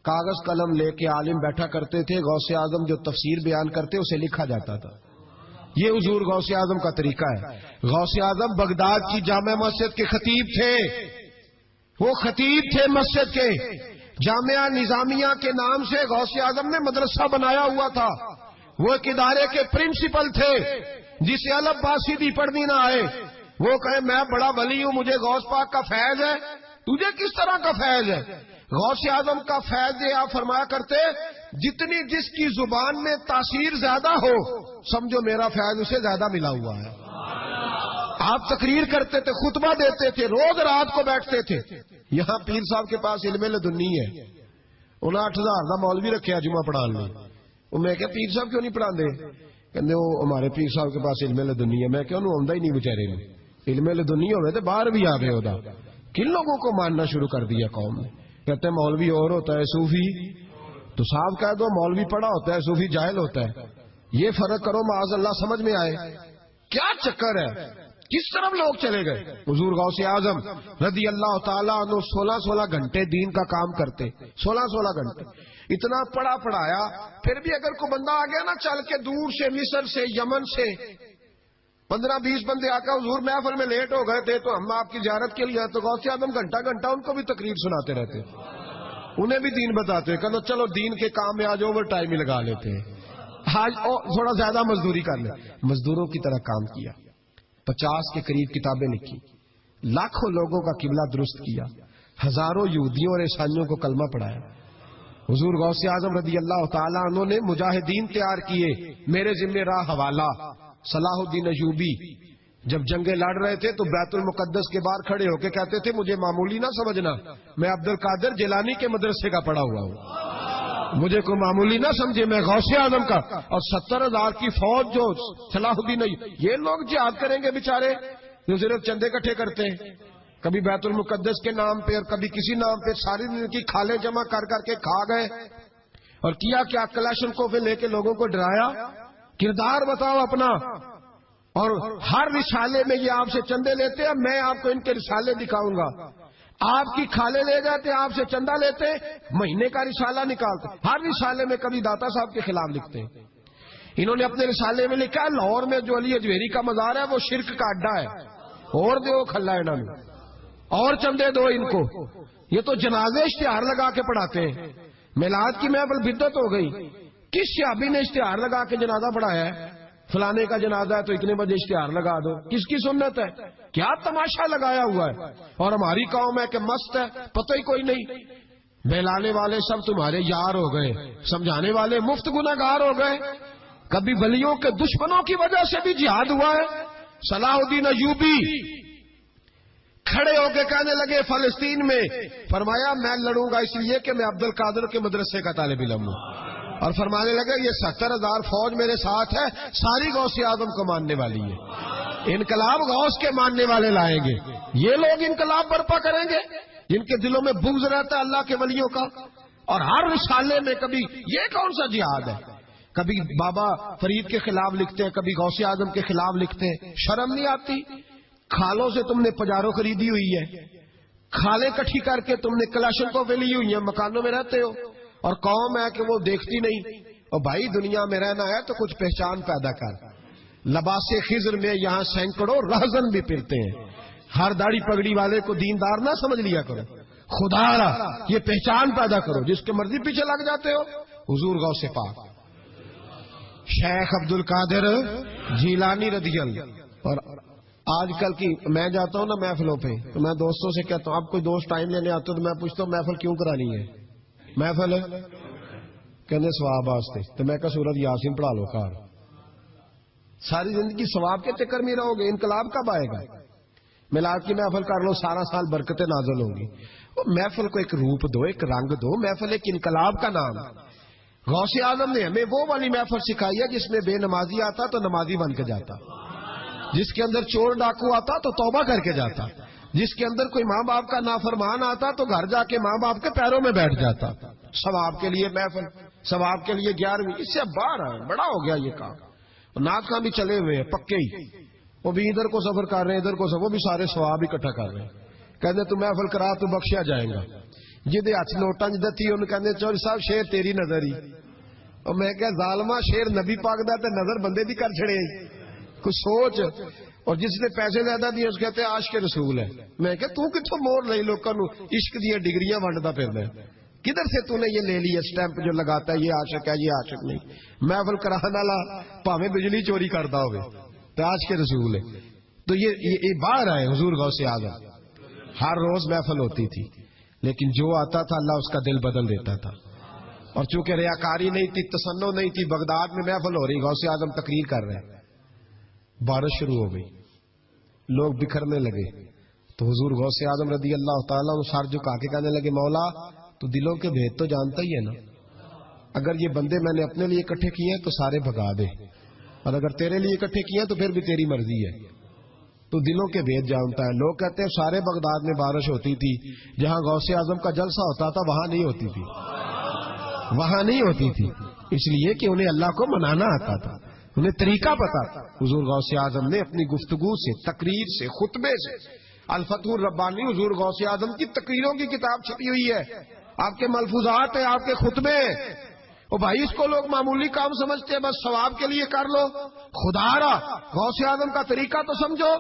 کاغذ قلم لے کے عالم بیٹھا کرتے تھے. غوث اعظم جو تفسیر بیان کرتے اسے لکھا جاتا تھا. یہ حضور غوث اعظم کا طریقہ ہے. غوث اعظم بغداد کی جامع مسجد کے خطیب تھے. وہ خطیب تھے مسجد کے. جامعہ نظامیہ کے نام سے غوث اعظم نے مدرسہ بنایا ہوا تھا. وہ ایک ادارے کے پرنسپل تھے. جسے الف با سیدھی پڑھنی نہ آئے وہ کہے میں بڑا ولی ہوں، مجھے غوث پاک کا فیض ہے. تجھے کس طرح کا فیض ہے؟ غوث اعظم کا فیض یہ آپ فرمایا کرتے جتنی جس کی زبان میں تاثیر زیادہ ہو سمجھو میرا فیض اسے زیادہ ملا ہوا ہے. آپ تقریر کرتے تھے، خطبہ دیتے تھے، روز رات کو بیٹھتے تھے. یہاں پیر صاحب کے پاس علم لدنی ہے، انہیں 8000 کا مولوی رکھا جمعہ پڑھان لے. میں کہ پیر صاحب کیوں نہیں پڑھا دے؟ کہ وہ ہمارے پیر صاحب کے پاس علم لدنی ہے. میں کہ انہوں آتا ہی نہیں بچارے نے. علم لدنی ہوئے تو باہر بھی آ گئے ہوتا. کن لوگوں کو ماننا شروع کر دیا قوم نے؟ کہتے ہیں مولوی اور ہوتا ہے صوفی. تو صاحب کہہ دو مولوی پڑھا ہوتا ہے صوفی جاہل ہوتا ہے. یہ فرق کرو معاذ اللہ سمجھ میں آئے. کیا چکر ہے؟ کس طرف لوگ چلے گئے؟ حضور غوث اعظم رضی اللہ تعالیٰ عنہ 16 گھنٹے دین کا کام کرتے. 16 گھنٹے اتنا پڑھا پڑھایا. پھر بھی اگر کوئی بندہ آ گیا نا چل کے دور سے، مصر سے، یمن سے 15-20 بندے آ کر حضور محفل میں لیٹ ہو گئے تھے تو ہم آپ کی زیارت کے لیے، تو غوث اعظم گھنٹہ ان کو بھی تقریر سناتے رہتے، انہیں بھی دین بتاتے. کہ چلو دین کے کام میں آج اوور ٹائم ہی لگا لیتے ہیں، آج تھوڑا زیادہ مزدوری کر لیں. مزدوروں کی طرح کام کیا. 50 کے قریب کتابیں لکھی، لاکھوں لوگوں کا قبلہ درست کیا، ہزاروں یہودیوں اور عیسائیوں کو کلمہ پڑھایا. حضور غوث اعظم رضی اللہ تعالیٰ عنہ نے مجاہدین تیار کیے. میرے ذمہ راہ حوالہ صلاح الدین ایوبی جب جنگیں لڑ رہے تھے تو بیت المقدس کے باہر کھڑے ہو کے کہتے تھے مجھے معمولی نہ سمجھنا، میں عبد القادر جیلانی کے مدرسے کا پڑھا ہوا ہوں، مجھے کوئی معمولی نہ سمجھے، میں غوث اعظم کا. اور 70,000 کی فوج جو صلاح الدین، یہ لوگ جہاد کریں گے بیچارے جو صرف چندے اکٹھے کرتے ہیں، کبھی بیت المقدس کے نام پہ اور کبھی کسی نام پہ ساری دن کی کھالیں جمع کر کے کھا گئے. اور کیا کلاشن کوفے لے کے لوگوں کو ڈرایا. کردار بتاؤ اپنا. اور ہر رسالے میں یہ آپ سے چندے لیتے ہیں، میں آپ کو ان کے رسالے دکھاؤں گا. آپ کی کھالے لے جاتے، آپ سے چندہ لیتے، مہینے کا رسالہ نکالتے. ہر رسالے میں کبھی داتا صاحب کے خلاف لکھتے ہیں. انہوں نے اپنے رسالے میں لکھا ہے لاہور میں جو علی اجویری کا مزار ہے وہ شرک کا اڈا ہے، اور دو کھلا انہوں نے، اور چندے دو ان کو. یہ تو جنازے اشتہار لگا کے پڑھاتے ہیں. میلاد کی محفل بدعت ہو گئی. کس صحابی نے اشتہار لگا کے جنازہ پڑھایا ہے؟ فلانے کا جنازہ ہے تو اتنے بجے اشتہار لگا دو. کس کی سنت ہے؟ کیا تماشا لگایا ہوا ہے. اور ہماری قوم ہے کہ مست ہے، پتہ ہی کوئی نہیں. بہلانے والے سب تمہارے یار ہو گئے، سمجھانے والے مفت گناہگار ہو گئے. کبھی ولیوں کے دشمنوں کی وجہ سے بھی جہاد ہوا ہے. صلاح الدین ایوبی کھڑے ہو کے کہنے لگے فلسطین میں، فرمایا میں لڑوں گا اس لیے کہ میں عبد القادر کے مدرسے کا طالب علم ہوں. اور فرمانے لگے یہ 70,000 فوج میرے ساتھ ہے، ساری غوث اعظم کو ماننے والی ہے. انقلاب غوث کے ماننے والے لائیں گے. یہ لوگ انقلاب برپا کریں گے جن کے دلوں میں بغض رہتا ہے اللہ کے ولیوں کا. اور ہر رسالے میں کبھی یہ کون سا جہاد ہے؟ کبھی بابا فرید کے خلاف لکھتے ہیں، کبھی غوث اعظم کے خلاف لکھتے ہیں. شرم نہیں آتی؟ کھالوں سے تم نے پجارو خریدی ہوئی ہے، کھالیں کٹھی کر کے تم نے کلاشنکوف لی ہوئی ہیں، مکانوں میں رہتے ہو، اور قوم ہے کہ وہ دیکھتی نہیں. اور بھائی دنیا میں رہنا ہے تو کچھ پہچان پیدا کر. لباس خضر میں یہاں سینکڑوں رہزن بھی پھرتے ہیں. ہر داڑھی پگڑی والے کو دیندار نہ سمجھ لیا کرو. خدا را یہ پہچان پیدا کرو. جس کے مرضی پیچھے لگ جاتے ہو. حضور غوث پاک شیخ عبد القادر جیلانی رضی اللہ. اور آج کل کی میں جاتا ہوں نا محفلوں پہ تو میں دوستوں سے کہتا ہوں اب کوئی دوست ٹائم لینے آتے ہو تو میں پوچھتا ہوں محفل کیوں کرانی ہے؟ محفل کہنے ثواب واسطے. تو میں کہا سورۃ یاسین پڑھا لو کار. ساری زندگی ثواب کے چکر میں رہو گے. انقلاب کب آئے گا؟ میلاد کی محفل کر لو، سارا سال برکتیں نازل ہوں گی. محفل کو ایک روپ دو، ایک رنگ دو. محفل ایک انقلاب کا نام. غوث اعظم نے ہمیں وہ والی محفل سکھائی ہے جس میں بے نمازی آتا تو نمازی بن کے جاتا، جس کے اندر چور ڈاکو آتا تو توبہ کر کے جاتا، جس کے اندر کوئی ماں باپ کا نافرمان آتا تو گھر جا کے ماں باپ کے پیروں میں بیٹھ جاتا. ثواب کے لیے محفل، ثواب کے لیے 11ویں. اس سے باہر ہے، بڑا ہو گیا یہ کام. ناک کہاں بھی چلے ہوئے ہیں پکے ہی، وہ بھی ادھر کو سفر کر رہے ہیں ادھر کو سفر، وہ بھی سارے ثواب اکٹھا کر رہے ہیں. کہتے تو محفل کرا تو بخشیا جائے گا. جہدے ہاتھ نوٹاں جدہ تھی انہوں کہتے چوری صاحب شیر تیری نظر ہی. اور میں کہ ظالمہ شیر نبی پاک دا تے نظر بندے دی کر چھڑے کچھ سوچ. اور جس نے پیسے زیادہ دیے اس کہتے ہیں عاشق رسول ہے. میں کہ تو کتوں مور لئی لوکاں نو عشق دی ڈگریاں ونڈدا پھردا ہے؟ کدھر سے تو نے یہ لے لی اسٹیمپ جو لگاتا ہے یہ عاشق ہے یہ عاشق نہیں. محفل کرانے والا پاویں بجلی چوری کردا ہوے تے عاشق رسول ہے. تو یہ باہر آئے حضور غوث اعظم. ہر روز محفل ہوتی تھی لیکن جو آتا تھا اللہ اس کا دل بدل دیتا تھا. اور چونکہ ریاکاری نہیں تھی، تسنع نہیں تھی، بغداد میں محفل ہو رہی، غوث اعظم تقریر کر رہے ہیں، بارش شروع ہو گئی، لوگ بکھرنے لگے. تو حضور غوث اعظم رضی اللہ تعالیٰ عنہ سر جھکا کے کہنے لگے مولا تو دلوں کے بھید تو جانتا ہی ہے نا. اگر یہ بندے میں نے اپنے لیے اکٹھے کیے ہیں تو سارے بھگا دے، اور اگر تیرے لیے اکٹھے کیے ہیں تو پھر بھی تیری مرضی ہے. تو دلوں کے بھید جانتا ہے. لوگ کہتے ہیں سارے بغداد میں بارش ہوتی تھی، جہاں غوث اعظم کا جلسہ ہوتا تھا وہاں نہیں ہوتی تھی، وہاں نہیں ہوتی تھی. اس لیے کہ انہیں اللہ کو منانا آتا تھا، انہیں طریقہ پتا تھا. حضور غوث اعظم نے اپنی گفتگو سے، تقریر سے، خطبے سے، الفتح الربانی حضور غوث اعظم کی تقریروں کی کتاب چھپی ہوئی ہے. آپ کے ملفوظات ہیں، آپ کے خطبے. او بھائی اس کو لوگ معمولی کام سمجھتے ہیں، بس ثواب کے لیے کر لو. خدا را غوث اعظم کا طریقہ تو سمجھو.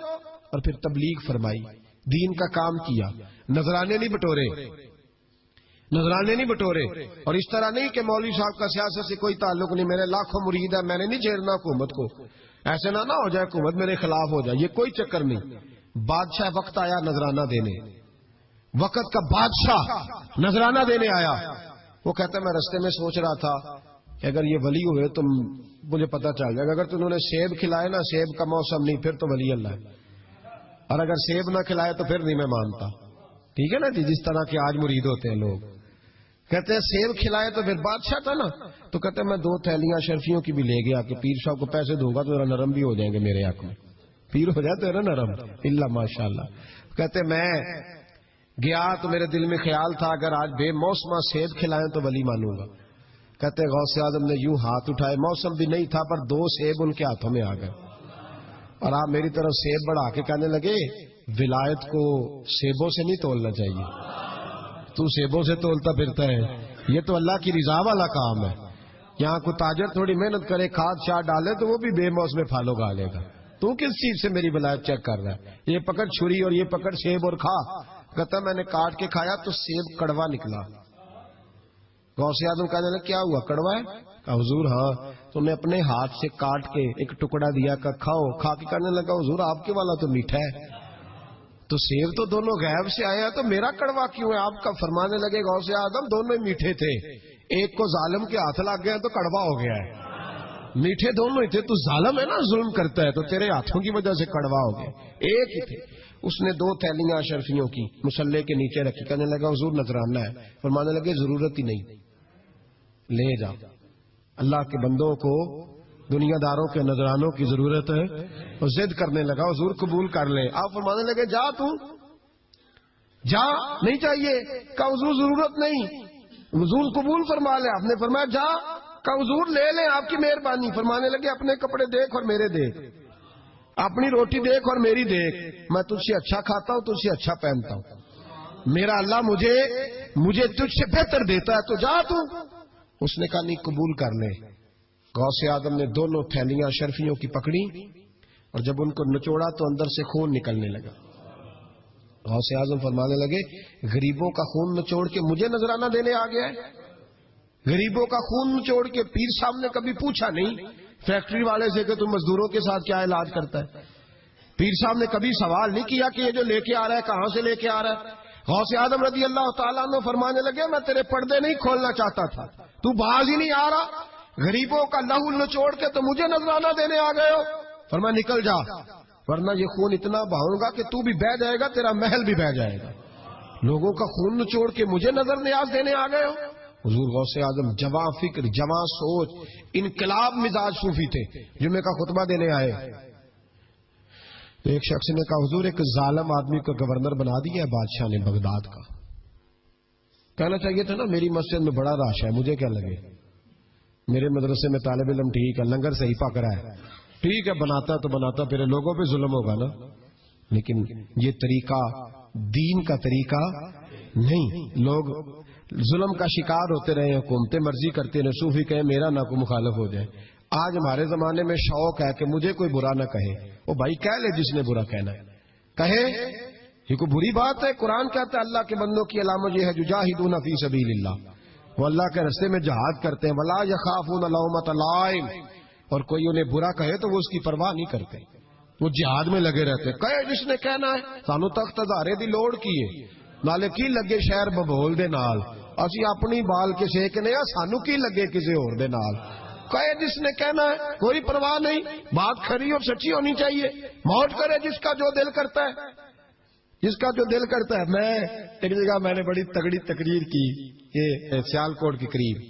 اور پھر تبلیغ فرمائی، دین کا کام کیا. نذرانے نہیں بٹورے، نذرانے نہیں بٹورے. اور اس طرح نہیں کہ مولوی صاحب کا سیاست سے کوئی تعلق نہیں، میرے لاکھوں مرید ہیں، میں نے نہیں چھیڑنا حکومت کو، ایسے نہ ہو جائے حکومت میرے خلاف ہو جائے. یہ کوئی چکر نہیں. بادشاہ وقت آیا نذرانہ دینے، وقت کا بادشاہ نذرانہ دینے آیا. وہ کہتا ہے میں رستے میں سوچ رہا تھا کہ اگر یہ ولی ہوئے تو مجھے پتا چل جائے گا، اگر تم نے سیب کھلائے نا، سیب کا موسم نہیں پھر تو ولی اللہ ہے، اور اگر سیب نہ کھلائے تو پھر نہیں میں مانتا. ٹھیک ہے نا جی؟ جس طرح کے آج مرید ہوتے ہیں لوگ، کہتے ہیں سیب کھلائے تو پھر بادشاہ تھا نا. تو کہتے ہیں میں 2 تھیلیاں شرفیوں کی بھی لے گیا کہ پیر صاحب کو پیسے دوں گا تو ذرا نرم بھی ہو جائیں گے میرے حق میں. پیر ہو جائے تو ذرا نرم اللہ ماشاء اللہ. کہتے میں گیا تو میرے دل میں خیال تھا اگر آج بے موسمہ سیب کھلائیں تو ولی مانوں گا. کہتے غوث اعظم نے یوں ہاتھ اٹھائے، موسم بھی نہیں تھا پر 2 سیب ان کے ہاتھوں میں آ گئے، اور آپ میری طرف سیب بڑھا کے کہنے لگے ولایت کو سیبوں سے نہیں تولنا چاہیے، تو سیبوں سے تولتا پھرتا ہے، یہ تو اللہ کی رضا والا کام ہے. یہاں کوئی تاجر تھوڑی محنت کرے، کھاد شاد ڈالے تو وہ بھی بے موسم پھل اگا لے گا. تو کس چیز سے میری ولایت چیک کر رہا ہے؟ یہ پکڑ چھری اور یہ پکڑ سیب اور کھا. کہتا میں نے کاٹ کے کھایا تو سیب کڑوا نکلا. غوث اعظم کہنے لگا کیا ہوا، کڑوا ہے؟ کہا حضور ہاں. تو نے اپنے ہاتھ سے کاٹ کے ایک ٹکڑا دیا، کہ کھاؤ. کھا کے کہنے لگا حضور آپ کے والا تو میٹھا ہے. تو سیب تو دونوں غیب سے آیا تو میرا کڑوا کیوں ہے؟ آپ کا فرمانے لگے غوث اعظم دونوں ہی میٹھے تھے، ایک کو ظالم کے ہاتھ لگ گیا تو کڑوا ہو گیا ہے. میٹھے دونوں ہی تھے، تو ظالم ہے نا، ظلم کرتا ہے، تو تیرے ہاتھوں کی وجہ سے کڑوا ہو گیا. ایک ہی تھے. اس نے 2 تھیلیاں اشرفیوں کی مصلے کے نیچے رکھی، کہنے لگا حضور نذرانہ ہے. فرمانے لگے ضرورت ہی نہیں، لے جا. اللہ کے بندوں کو دنیا داروں کے نذرانوں کی ضرورت ہے. اور ضد کرنے لگا حضور قبول کر لے. آپ فرمانے لگے جا تو جا، نہیں چاہیے. کہا حضور ضرورت نہیں، حضور قبول فرما لے. آپ نے فرمایا جا. کہا حضور لے لیں آپ کی مہربانی. فرمانے لگے اپنے کپڑے دیکھ اور میرے دیکھ, اپنی روٹی دیکھ اور میری دیکھ, میں تجھ سے اچھا کھاتا ہوں, تجھ سے اچھا پہنتا ہوں, میرا اللہ مجھے تجھ سے بہتر دیتا ہے, تو جا تو. اس نے کہا نہیں قبول کر لے. غوث اعظم نے دونوں تھیلیاں اشرفیوں کی پکڑی اور جب ان کو نچوڑا تو اندر سے خون نکلنے لگا. غوث اعظم فرمانے لگے غریبوں کا خون نچوڑ کے مجھے نذرانہ دینے آ گیا ہے. غریبوں کا خون نچوڑ کے پیر صاحب نے کبھی پوچھا نہیں فیکٹری والے سے کہ تم مزدوروں کے ساتھ کیا علاج کرتا ہے. پیر صاحب نے کبھی سوال نہیں کیا کہ یہ جو لے کے آ رہا ہے کہاں سے لے کے آ رہا ہے. غوث اعظم رضی اللہ تعالیٰ عنہ فرمانے لگے میں تیرے پردے نہیں کھولنا چاہتا تھا, تو باز ہی نہیں آ رہا, غریبوں کا لہو نچوڑ کے تو مجھے نذرانہ دینے آ گئے ہو. فرمایا نکل جا ورنہ یہ خون اتنا بہاؤں گا کہ تو بھی بہہ جائے گا, تیرا محل بھی بہہ جائے گا. لوگوں کا خون نچوڑ کے مجھے نظر نیاز دینے آ گئے ہو. حضور غوث اعظم جواں فکر, جواں سوچ, انقلاب مزاج صوفی تھے. جمعے کا خطبہ دینے آئے تو ایک شخص نے کہا حضور ایک ظالم آدمی کو گورنر بنا دیا ہے بادشاہ نے بغداد کا. کہنا چاہیے تھا نا میری مسجد میں بڑا رش ہے, مجھے کیا لگے, میرے مدرسے میں طالب علم ٹھیک ہے, لنگر صحیح پک رہا ہے, ٹھیک ہے بناتا تو بناتا, پھر لوگوں پہ ظلم ہوگا نا. لیکن یہ طریقہ دین کا طریقہ نہیں. لوگ ظلم کا شکار ہوتے رہے, حکومتیں مرضی کرتے رہے, صوفی کہیں میرا نہ کوئی مخالف ہو جائے. آج ہمارے زمانے میں شوق ہے کہ مجھے کوئی برا نہ کہے. وہ بھائی کہہ لے جس نے برا کہنا ہے کہے, یہ کوئی بری بات ہے. قرآن کہتا ہے اللہ کے بندوں کی علامت یہ ہے یجاہدون فی سبیل اللہ, وہ اللہ کے راستے میں جہاد کرتے ہیں. ولا یخافون لومۃ لائم, اور کوئی انہیں برا کہے تو وہ اس کی پرواہ نہیں کرتے, وہ جہاد میں لگے رہتے. کہے جس نے کہنا ہے سانو تخت ہزارے دی لوڑ کی ہے, نالے کی لگے شہر ببول دے نال, اسی اپنی بال کے سیکنے سانو کی لگے کسی اور دے نال. کہے جس نے کہنا ہے کوئی پرواہ نہیں, بات کھری اور سچی ہونی چاہیے. موت کرے جس کا جو دل کرتا ہے, جس کا جو دل کرتا ہے. میں ایک جگہ میں نے بڑی تگڑی تقریر کی, یہ سیالکوٹ کے قریب,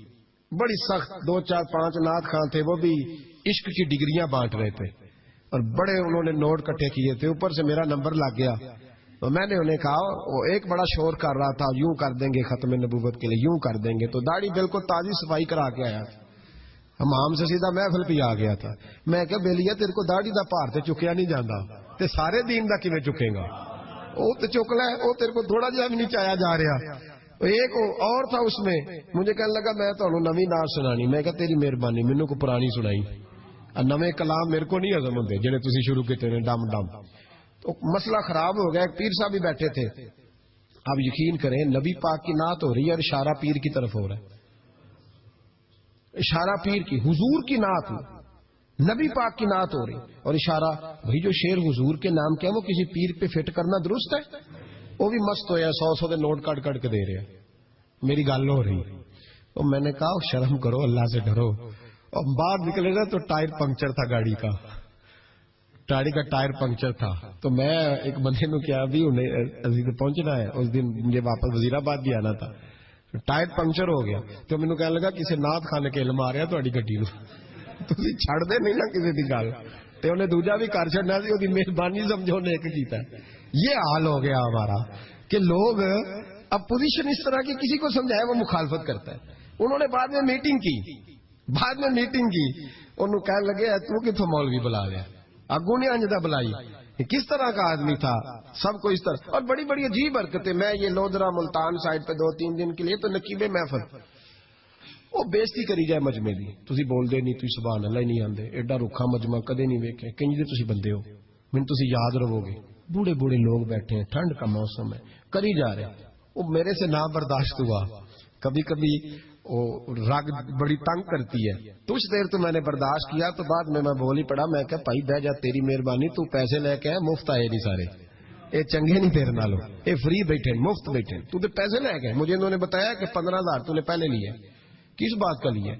بڑی سخت 2 4 5 نعت خان تھے, وہ بھی عشق کی ڈگریاں بانٹ رہے تھے اور بڑے انہوں نے نوٹ کٹھے کیے تھے. اوپر سے میرا نمبر لگ گیا تو میں نے انہیں کہا, وہ ایک بڑا شور کر رہا تھا یوں کر دیں گے ختم نبوت کے لیے, یوں کر دیں گے, تو داڑھی بالکل تازی صفائی کرا کے آیا, ہم سے سیدھا محفل پہ آ گیا تھا. میں کہ بیلیا تیرے کو داڑھی دا پار تے چکیا نہیں جانا, تے سارے دین دا کیویں چکے گا, وہ تے چک لے, وہ تیرے کو تھوڑا جہا بھی نہیں چایا جا رہا. ایک اور تھا اس میں, مجھے کہنے لگا میں تو نویں نعت سنانی. میں کہا تیری مہربانی مینوں کو پرانی سنائی, نویں کلام میرے کو نہیں ہضم ہوندے جڑے تسی شروع کیتے نے ڈم ڈم. تو مسئلہ خراب ہو گیا. ایک پیر صاحب بھی بیٹھے تھے. اب یقین کریں نبی پاک کی نعت ہو رہی ہے اور اشارہ پیر کی طرف ہو رہا ہے, اشارہ پیر کی, حضور کی نعت نبی پاک کی نعت ہو رہی اور اشارہ. بھائی جو شعر حضور کے نام کیا وہ کسی پیر پہ فٹ کرنا درست ہے؟ وہ بھی مست ہویا 100 کے نوٹ کٹ کٹ کے دے رہے ہیں. میری گل ہو رہی تو میں نے کہا شرم کرو, اللہ سے ڈرو. اور باہر نکلے نا تو ٹائر پنکچر تھا گاڑی کا, گاڑی کا ٹائر پنکچر تھا. تو میں ایک بندے نے کیا ابھی انہیں پہنچنا ہے, اس دن مجھے واپس وزیر آباد بھی آنا تھا, ٹائر پنکچر ہو گیا. تو مینوں کہنے لگا کسی نعت خانے کے علم آ رہا تہاڈی گڈی نوں, تسی چھڑ دے نہیں نا کسی دی گل, تے انہیں دوجا بھی کر چھڑنا سی, اودی مہربانی سمجھو نے ایک کیتا. یہ حال ہو گیا ہمارا کہ لوگ اپوزیشن اس طرح کی کسی کو سمجھائے وہ مخالفت کرتا ہے. انہوں نے بعد میں میٹنگ کی, انہوں کہنے لگے تو کتوں مولوی بلا لیا, اگوں نے انجدہ بلائی, کس طرح کا آدمی تھا, سب کو اس طرح. اور بڑی بڑی عجیب حرکتیں. میں یہ لودرا ملتان سائڈ پہ 2-3 دن کے لیے تو نقیب محفل, وہ بےزتی کری جائے مجمے دی, تسی بول دے نہیں, تسی سبحان اللہ نہیں آندے, ایڈا رکھا مجمع کدے نہیں ویکھے, کہیں جی تسی بندے ہو, من تسی یاد رہو گے. بوڑھے بوڑھے لوگ بیٹھے ہیں, ٹھنڈ کا موسم ہے, کری جا رہے. وہ میرے سے نہ برداشت ہوا. کبھی کبھی وہ رگ بڑی تنگ کرتی ہے. کچھ دیر تو میں نے برداشت کیا, تو بعد میں بول ہی پڑا. میں کہ بھائی بہ جا, تیری مہربانی, تو پیسے لے کے مفت آئے نہیں سارے, اے چنگے نہیں تیرے نالوں, اے فری بیٹھے مفت بیٹھے, تو تے پیسے لے گئے. مجھے انہوں نے بتایا کہ 15,000 تو نے پہلے لیے. کس بات کا لیے؟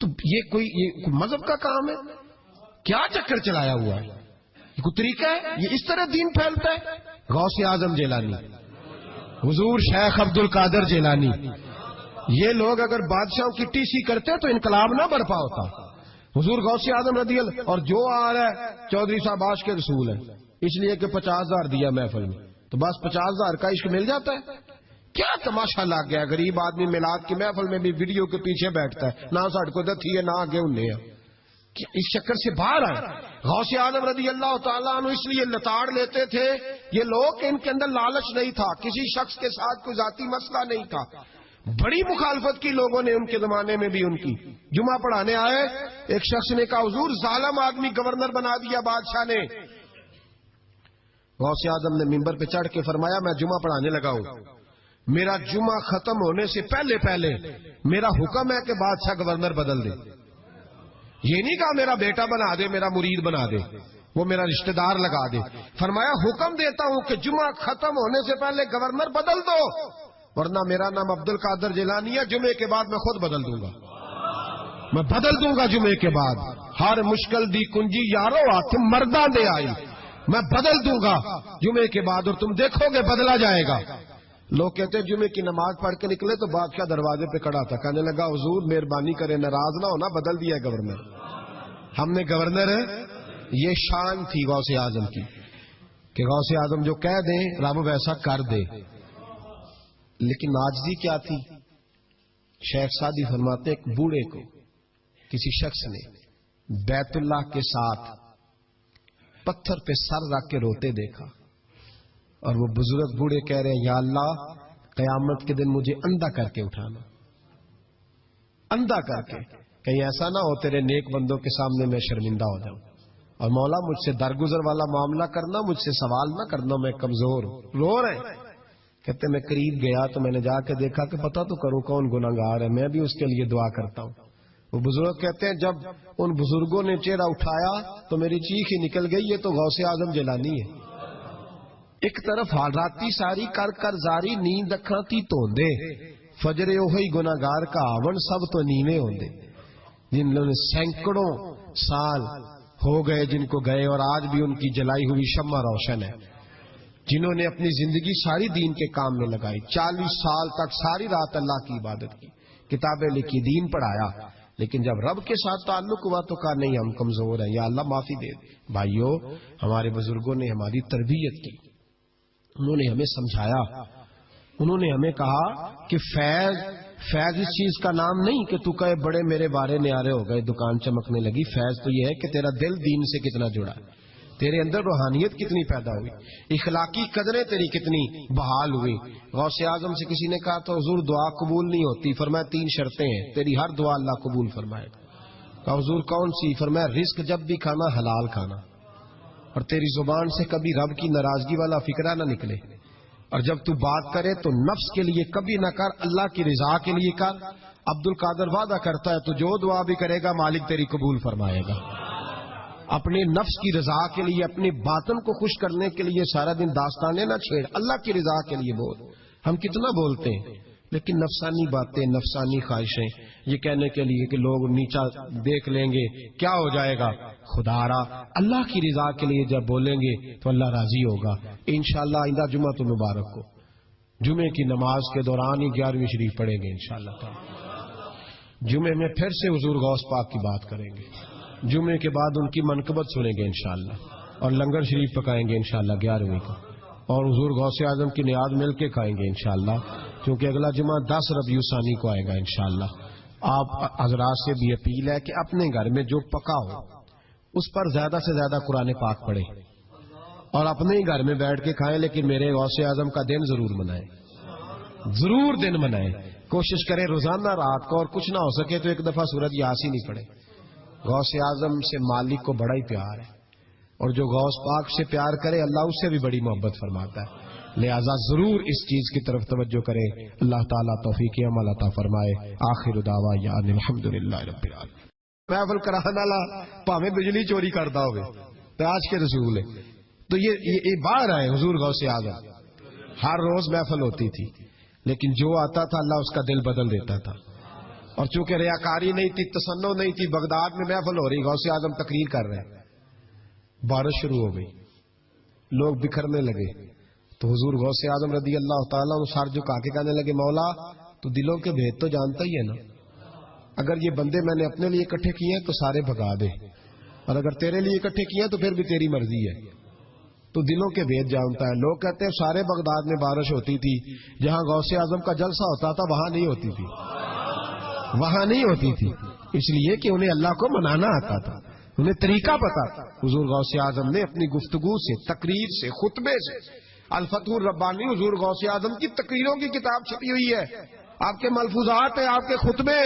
تو یہ کوئی مذہب کا کام ہے کیا؟ چکر چلایا ہوا ہے, یہ کوئی طریقہ ہے؟ یہ اس طرح دین پھیلتا ہے؟ غوث اعظم جیلانی, حضور شیخ عبد القادر جیلانی, یہ لوگ اگر بادشاہوں کی ٹی سی کرتے تو انقلاب نہ برپا ہوتا. حضور غوث اعظم رضی اللہ. اور جو آ رہا ہے چودھری صاحب عاشق کے رسول ہے, اس لیے کہ 50,000 دیا محفل میں, تو بس 50,000 کا عشق مل جاتا ہے. کیا تماشا لگ گیا، غریب آدمی میلاد کی محفل میں بھی ویڈیو کے پیچھے بیٹھتا ہے، نہ ساڑھ کو دتھی ہے نہ آگے انہیں ہے، اس چکر سے باہر آئے۔ غوث اعظم رضی اللہ تعالیٰ عنہ اس لیے لتاڑ لیتے تھے یہ لوگ کہ ان کے اندر لالچ نہیں تھا، کسی شخص کے ساتھ کوئی ذاتی مسئلہ نہیں تھا۔ بڑی مخالفت کی لوگوں نے ان کے زمانے میں بھی ان کی۔ جمعہ پڑھانے آئے، ایک شخص نے کہا حضور ظالم آدمی گورنر بنا دیا بادشاہ نے۔ غوث اعظم نے منبر پہ چڑھ کے فرمایا میں جمعہ پڑھانے لگا ہوں، میرا جمعہ ختم ہونے سے پہلے میرا حکم ہے کہ بادشاہ گورنر بدل دے۔ یہ نہیں کہا میرا بیٹا بنا دے، میرا مرید بنا دے، وہ میرا رشتہ دار لگا دے۔ فرمایا حکم دیتا ہوں کہ جمعہ ختم ہونے سے پہلے گورنر بدل دو، ورنہ میرا نام عبد القادر جیلانی ہے، جمعے کے بعد میں خود بدل دوں گا، میں بدل دوں گا جمعے کے بعد۔ ہر مشکل دی کنجی یارو ہاتھ مرداں دے آئی، میں بدل دوں گا جمعے کے بعد، اور تم دیکھو گے بدلا جائے گا۔ لوگ کہتے ہیں جمعے کی نماز پڑھ کے نکلے تو بادشاہ دروازے پہ کھڑا تھا، کہنے لگا حضور مہربانی کرے ناراض نہ ہونا، بدل دیا ہے گورنر، ہم نے گورنر ہے۔ یہ شان تھی غوث اعظم کی کہ غوث اعظم جو کہہ دیں رب ویسا کر دے۔ لیکن عاجزی کیا تھی؟ شیخ سعدی فرماتے ایک بوڑھے کو کسی شخص نے بیت اللہ کے ساتھ پتھر پہ سر رکھ کے روتے دیکھا، اور وہ بزرگ بوڑھے کہہ رہے ہیں یا اللہ قیامت کے دن مجھے اندھا کر کے اٹھانا، اندھا کر کے، کہیں ایسا نہ ہو تیرے نیک بندوں کے سامنے میں شرمندہ ہو جاؤں، اور مولا مجھ سے درگزر والا معاملہ کرنا، مجھ سے سوال نہ کرنا، میں کمزور ہوں۔ رو رہے کہتے میں قریب گیا تو میں نے جا کے دیکھا کہ پتہ تو کروں کون گناہگار ہے، میں بھی اس کے لیے دعا کرتا ہوں۔ وہ بزرگ کہتے ہیں جب ان بزرگوں نے چہرہ اٹھایا تو میری چیخ ہی نکل گئی، یہ تو غوث اعظم جیلانی ہے۔ ایک طرف حالاتی ساری کر کر زاری نیند اکھاں تی توندے، فجر اوہی گناہگار کا آون سب تو نیویں ہوندے۔ جن لوگوں نے سینکڑوں سال ہو گئے جن کو گئے، اور آج بھی ان کی جلائی ہوئی شمع روشن ہے، جنہوں نے اپنی زندگی ساری دین کے کام میں لگائی، 40 سال تک ساری رات اللہ کی عبادت کی، کتابیں لکھی، دین پڑھایا، لیکن جب رب کے ساتھ تعلق ہوا تو کہا نہیں ہم کمزور ہیں، یا اللہ معافی دے دے۔ بھائیو ہمارے بزرگوں نے ہماری تربیت کی، انہوں نے ہمیں سمجھایا، انہوں نے ہمیں کہا کہ فیض اس چیز کا نام نہیں کہ تو کہے بڑے میرے بارے نیارے ہو گئے دکان چمکنے لگی، فیض تو یہ ہے کہ تیرا دل دین سے کتنا جڑا ہے، تیرے اندر روحانیت کتنی پیدا ہوئی، اخلاقی قدریں تیری کتنی بحال ہوئی۔ غوث اعظم سے کسی نے کہا تو حضور دعا قبول نہیں ہوتی، فرمایا 3 شرطیں ہیں، تیری ہر دعا اللہ قبول فرمائے گا۔ کہا حضور کون سی؟ فرمایا رزق جب بھی کھانا حلال کھانا، اور تیری زبان سے کبھی رب کی ناراضگی والا فکرہ نہ نکلے، اور جب تو بات کرے تو نفس کے لیے کبھی نہ کر، اللہ کی رضا کے لیے کر۔ عبد القادر وعدہ کرتا ہے تو جو دعا بھی کرے گا مالک تیری قبول فرمائے گا۔ اپنے نفس کی رضا کے لیے، اپنے باطن کو خوش کرنے کے لیے سارا دن داستانے نہ چھیڑ، اللہ کی رضا کے لیے بول۔ ہم کتنا بولتے ہیں لیکن نفسانی باتیں، نفسانی خواہشیں، یہ کہنے کے لیے کہ لوگ نیچا دیکھ لیں گے کیا ہو جائے گا، خدا را اللہ کی رضا کے لیے جب بولیں گے تو اللہ راضی ہوگا۔ انشاءاللہ آئندہ جمعہ تو مبارک ہو، جمعے کی نماز کے دوران ہی 11ویں شریف پڑھیں گے انشاءاللہ تعالی، جمعے میں پھر سے حضور غوث پاک کی بات کریں گے، جمعے کے بعد ان کی منقبت سنیں گے انشاءاللہ، اور لنگر شریف پکائیں گے انشاءاللہ 11ویں کو، اور حضور غوث اعظم کی نیاز مل کے کھائیں گے انشاءاللہ، کیونکہ اگلا جمعہ 10 ربیع الثانی کو آئے گا انشاءاللہ۔ آپ حضرات سے بھی اپیل ہے کہ اپنے گھر میں جو پکا ہو اس پر زیادہ سے زیادہ قرآن پاک پڑھیں، اور اپنے ہی گھر میں بیٹھ کے کھائیں، لیکن میرے غوث اعظم کا دن ضرور منائیں، ضرور دن منائیں، کوشش کریں روزانہ رات کو، اور کچھ نہ ہو سکے تو ایک دفعہ سورۃ یاسین ہی پڑھیں۔ غوث اعظم سے مالک کو بڑا ہی پیار ہے، اور جو غوث پاک سے پیار کرے اللہ اس سے بھی بڑی محبت فرماتا ہے، لہذا ضرور اس چیز کی طرف توجہ کریں۔ اللہ تعالیٰ توفیق عمل عطا فرمائے۔ آخر دعوانا ان الحمدللہ رب العالمین۔ محفل کرانے والا پاویں بجلی چوری کرتا ہوئے تو آج کے رسول ہے، تو یہ باہر آئے حضور غوث اعظم، ہر روز محفل ہوتی تھی، لیکن جو آتا تھا اللہ اس کا دل بدل دیتا تھا، اور چونکہ ریاکاری نہیں تھی، تسنع نہیں تھی، بغداد میں محفل ہو رہی، غوث اعظم تقریر کر رہے ہیں، بارش شروع ہو گئی، لوگ بکھرنے لگے، تو حضور غوث اعظم رضی اللہ تعالیٰ عنہ سر جھکا کے کہنے لگے مولا تو دلوں کے بھید تو جانتا ہی ہے نا، اگر یہ بندے میں نے اپنے لیے اکٹھے کیے ہیں تو سارے بھگا دے، اور اگر تیرے لیے اکٹھے کیے ہیں تو پھر بھی تیری مرضی ہے، تو دلوں کے بھید جانتا ہے. لوگ کہتے ہیں سارے بغداد میں بارش ہوتی تھی, جہاں غوث اعظم کا جلسہ ہوتا تھا وہاں نہیں ہوتی تھی, وہاں نہیں ہوتی تھی, اس لیے کہ انہیں اللہ کو منانا آتا تھا, انہیں طریقہ پتا تھا. حضور غوث اعظم نے اپنی گفتگو سے, تقریر سے, خطبے سے, الفتح الربانی حضور غوث اعظم کی تقریروں کی کتاب چھپی ہوئی ہے, آپ کے ملفوظات ہیں, آپ کے خطبے.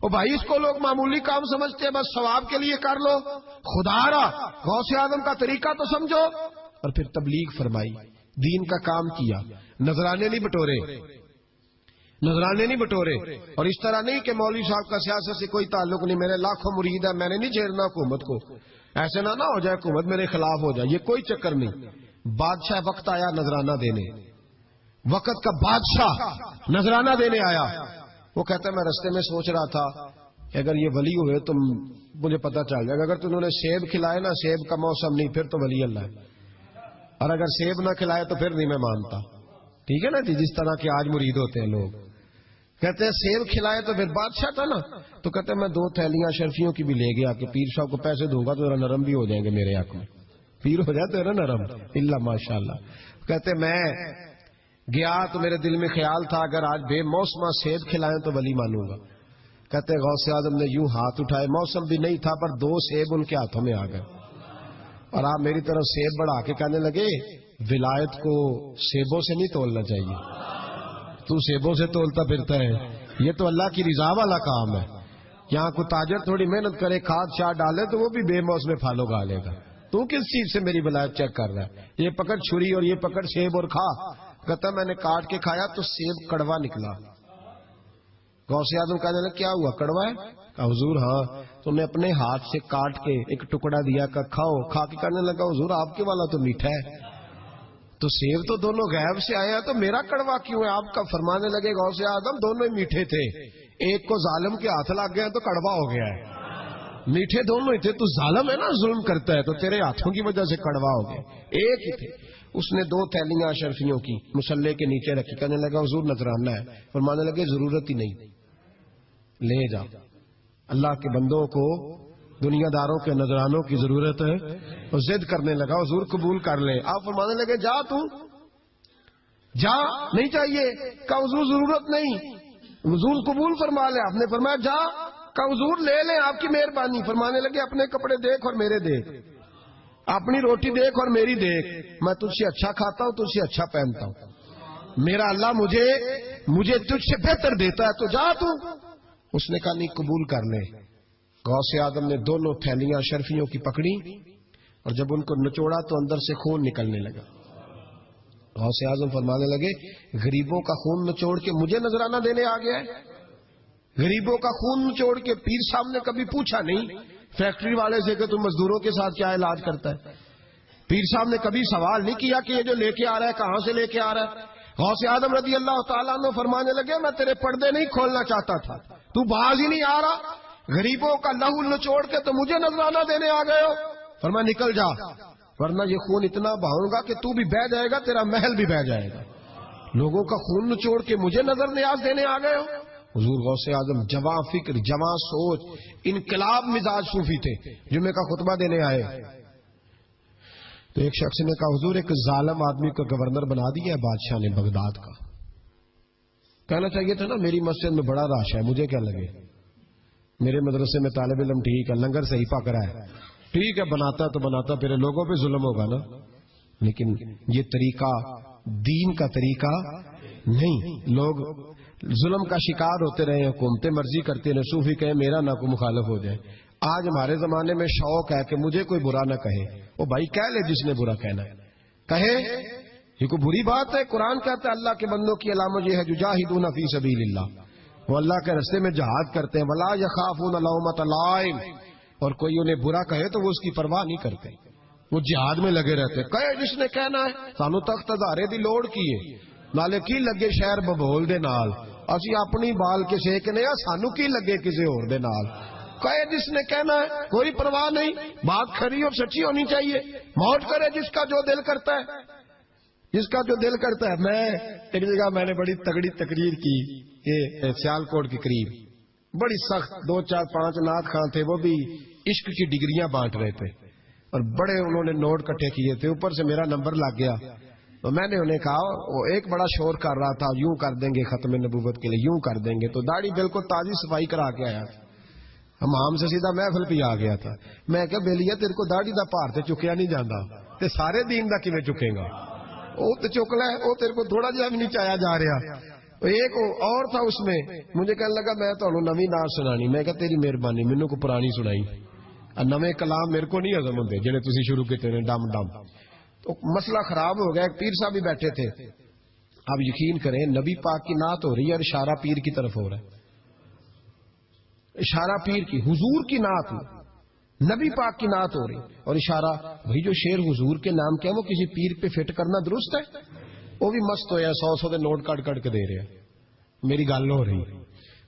او بھائی اس کو لوگ معمولی کام سمجھتے ہیں, بس ثواب کے لیے کر لو. خدا را غوث اعظم کا طریقہ تو سمجھو. اور پھر تبلیغ فرمائی, دین کا کام کیا, نذرانے نہیں بٹورے, نذرانے نہیں بٹورے. اور اس طرح نہیں کہ مولوی صاحب کا سیاست سے کوئی تعلق نہیں, میرے لاکھوں مرید ہے, میں نے نہیں چھیڑنا حکومت کو, ایسے نہ ہو جائے حکومت میرے خلاف ہو جائے, یہ کوئی چکر نہیں. بادشاہ وقت آیا نذرانہ دینے, وقت کا بادشاہ نذرانہ دینے آیا. وہ کہتا ہے میں رستے میں سوچ رہا تھا اگر یہ ولی ہوئے تو مجھے پتا چل جائے گا, اگر تم نے سیب کھلائے نا, سیب کا موسم نہیں, پھر تو ولی اللہ ہے, اور اگر سیب نہ کھلائے تو پھر نہیں میں مانتا. ٹھیک ہے نا جی, جس طرح کے آج مرید ہوتے ہیں لوگ, کہتے ہیں سیب کھلائے تو پھر بادشاہ تھا نا. تو کہتے ہیں میں 2 تھیلیاں شرفیوں کی بھی لے گیا کہ پیر صاحب کو پیسے دوں گا تو ذرا نرم بھی ہو جائیں گے میرے حق میں, پیر ہو جاتے ہیں نا نرم, اللہ ماشاء اللہ. کہتے میں گیا تو میرے دل میں خیال تھا اگر آج بے موسمہ سیب کھلائیں تو ولی مانوں گا. کہتے غوث اعظم نے یوں ہاتھ اٹھائے, موسم بھی نہیں تھا پر 2 سیب ان کے ہاتھوں میں آ گئے, اور آپ میری طرف سیب بڑھا کے کہنے لگے ولایت کو سیبوں سے نہیں تولنا چاہیے, تو سیبوں سے تولتا پھرتا ہے, یہ تو اللہ کی رضا والا کام ہے. یہاں کو تاجر تھوڑی محنت کرے, کھاد شاد ڈالے تو وہ بھی بے موسم پھل اگا لے گا. تو کس چیز سے میری ولایت چیک کر رہا ہے؟ یہ پکڑ چھری اور یہ پکڑ سیب اور کھا. کہتا میں نے کاٹ کے کھایا تو سیب کڑوا نکلا. غوث اعظم کہنے لگا کیا ہوا, کڑوا ہے؟ کہا حضور ہاں. تو نے اپنے ہاتھ سے کاٹ کے ایک ٹکڑا دیا, کہ کھاؤ. کھا کے کہنے لگا حضور آپ کے والا تو میٹھا ہے. تو سیب تو دونوں غیب سے آئے ہیں, تو میرا کڑوا کیوں ہے؟ آپ کا فرمانے لگے غوث اعظم دونوں ہی میٹھے تھے, ایک کو ظالم کے ہاتھ لگ گیا تو کڑوا ہو گیا ہے, میٹھے دونوں ہی تھے. تو ظالم ہے نا, ظلم کرتا ہے, تو تیرے ہاتھوں کی وجہ سے کڑوا ہو گیا, ایک ہی تھے. اس نے 2 تھیلیاں اشرفیوں کی مصلے کے نیچے رکھی, کہنے لگا حضور نذرانہ ہے. فرمانے لگے ضرورت ہی نہیں, لے جا. اللہ کے بندوں کو دنیا داروں کے نذرانوں کی ضرورت ہے. اور ضد کرنے لگا حضور قبول کر لے. آپ فرمانے لگے جا تو جا, نہیں چاہیے. کہا حضور ضرورت نہیں, حضور قبول فرما لے. آپ نے فرمایا جا. کہا حضور لے لیں آپ کی مہربانی. فرمانے لگے اپنے کپڑے دیکھ اور میرے دیکھ, اپنی روٹی دیکھ اور میری دیکھ, میں تجھ سے اچھا کھاتا ہوں, تجھ سے اچھا پہنتا ہوں, میرا اللہ مجھے تجھ سے بہتر دیتا ہے, تو جا تو. اس نے کہا نہیں قبول کر لے. غوث اعظم نے دونوں تھیلیاں شرفیوں کی پکڑی, اور جب ان کو نچوڑا تو اندر سے خون نکلنے لگا. غوث اعظم فرمانے لگے غریبوں کا خون نچوڑ کے مجھے نذرانہ دینے آ گیا ہے. غریبوں کا خون نچوڑ کے. پیر صاحب نے کبھی پوچھا نہیں فیکٹری والے سے کہ تم مزدوروں کے ساتھ کیا علاج کرتا ہے. پیر صاحب نے کبھی سوال نہیں کیا کہ یہ جو لے کے آ رہا ہے کہاں سے لے کے آ رہا ہے. غوث اعظم رضی اللہ تعالیٰ عنہ فرمانے لگے میں تیرے پردے نہیں کھولنا چاہتا تھا, تو باز ہی نہیں آ رہا, غریبوں کا لہو نچوڑ کے تو مجھے نذرانہ دینے آ گئے ہو. فرمایا نکل جا, ورنہ یہ خون اتنا بہاؤں گا کہ تو بھی بہ جائے گا, تیرا محل بھی بہ جائے گا. لوگوں کا خون نچوڑ کے مجھے نظر نیاز دینے آ گئے ہو. حضور غوث اعظم جواں فکر, جواں سوچ, انقلاب مزاج صوفی تھے. جمعے کا خطبہ دینے آئے تو ایک شخص نے کہا حضور ایک ظالم آدمی کو گورنر بنا دیا ہے بادشاہ نے بغداد کا. کہنا چاہیے تھا نا میری مسجد میں بڑا رش ہے, مجھے کیا لگے, میرے مدرسے میں طالب علم ٹھیک ہے, لنگر صحیح پک رہا ہے, ٹھیک ہے بناتا تو بناتا, پھر لوگوں پہ ظلم ہوگا نا. لیکن یہ طریقہ دین کا طریقہ نہیں. لوگ ظلم کا شکار ہوتے رہے, حکومتیں مرضی کرتے رہے, صوفی کہے میرا نہ کوئی مخالف ہو جائے. آج ہمارے زمانے میں شوق ہے کہ مجھے کوئی برا نہ کہے. وہ بھائی کہہ لے جس نے برا کہنا ہے کہے, یہ کوئی بری بات ہے. قرآن کہتا ہے اللہ کے بندوں کی علامت یہ ہے یجاہدون فی سبیل اللہ, وہ اللہ کے راستے میں جہاد کرتے ہیں. ولا یخافون لومۃ لائم, اور کوئی انہیں برا کہے تو وہ اس کی پرواہ نہیں کرتے, وہ جہاد میں لگے رہتے. کہے جس نے کہنا ہے سانو تخت ہزارے دی لوڑ کی ہے, نالے کی لگے شہر ببول دے نال, اسی اپنی بال کے سیکنے ہیں, سانو کی لگے کسی اور دے نال. کہے جس نے کہنا ہے, کوئی پرواہ نہیں, بات کھری اور سچی ہونی چاہیے. موت کرے جس کا جو دل کرتا ہے, جس کا جو دل کرتا ہے. میں ایک جگہ میں نے بڑی تگڑی تقریر کی, یہ سیالکوٹ کے قریب, بڑی سخت 2 4 5 نعت خان تھے, وہ بھی عشق کی ڈگریاں بانٹ رہے تھے. اور بڑے انہوں نے نوٹ کٹھے کیے تھے، اوپر سے میرا نمبر لگ گیا، تو میں نے انہیں کہا، وہ ایک بڑا شور کر رہا تھا، یوں کر دیں گے ختم نبوت کے لیے، یوں کر دیں گے، تو داڑھی بالکل تازی صفائی کرا کے آیا، ہم سے سیدھا محفل پہ آ گیا تھا۔ میں کہ بیلیا تیرے کو داڑھی دا پار تے چکیا نہیں جانا، تے سارے دین دا کیویں چکے گا؟ وہ تے چک لے، وہ تیرے کو تھوڑا جہا بھی نہیں چایا جا رہا۔ ایک اور تھا اس میں، مجھے کہنے لگا میں تو نویں نار سنانی، میں کہ تیری مہربانی مینوں کو پرانی سنائی، نویں کلام میرے کو نہیں ہضم ہوندے جڑے تسی شروع کیتے نے ڈم ڈم۔ تو مسئلہ خراب ہو گیا، ایک پیر صاحب بھی بیٹھے تھے، اب یقین کریں نبی پاک کی نعت ہو رہی ہے اور اشارہ پیر کی طرف ہو رہا ہے، اشارہ پیر کی، حضور کی نعت نبی پاک کی نعت ہو رہی اور اشارہ، بھائی جو شعر حضور کے نام کیا وہ کسی پیر پہ فٹ کرنا درست ہے؟ وہ بھی مست ہویا، 100 دے نوٹ کٹ کٹ کے دے رہے ہیں، میری گل ہو رہی۔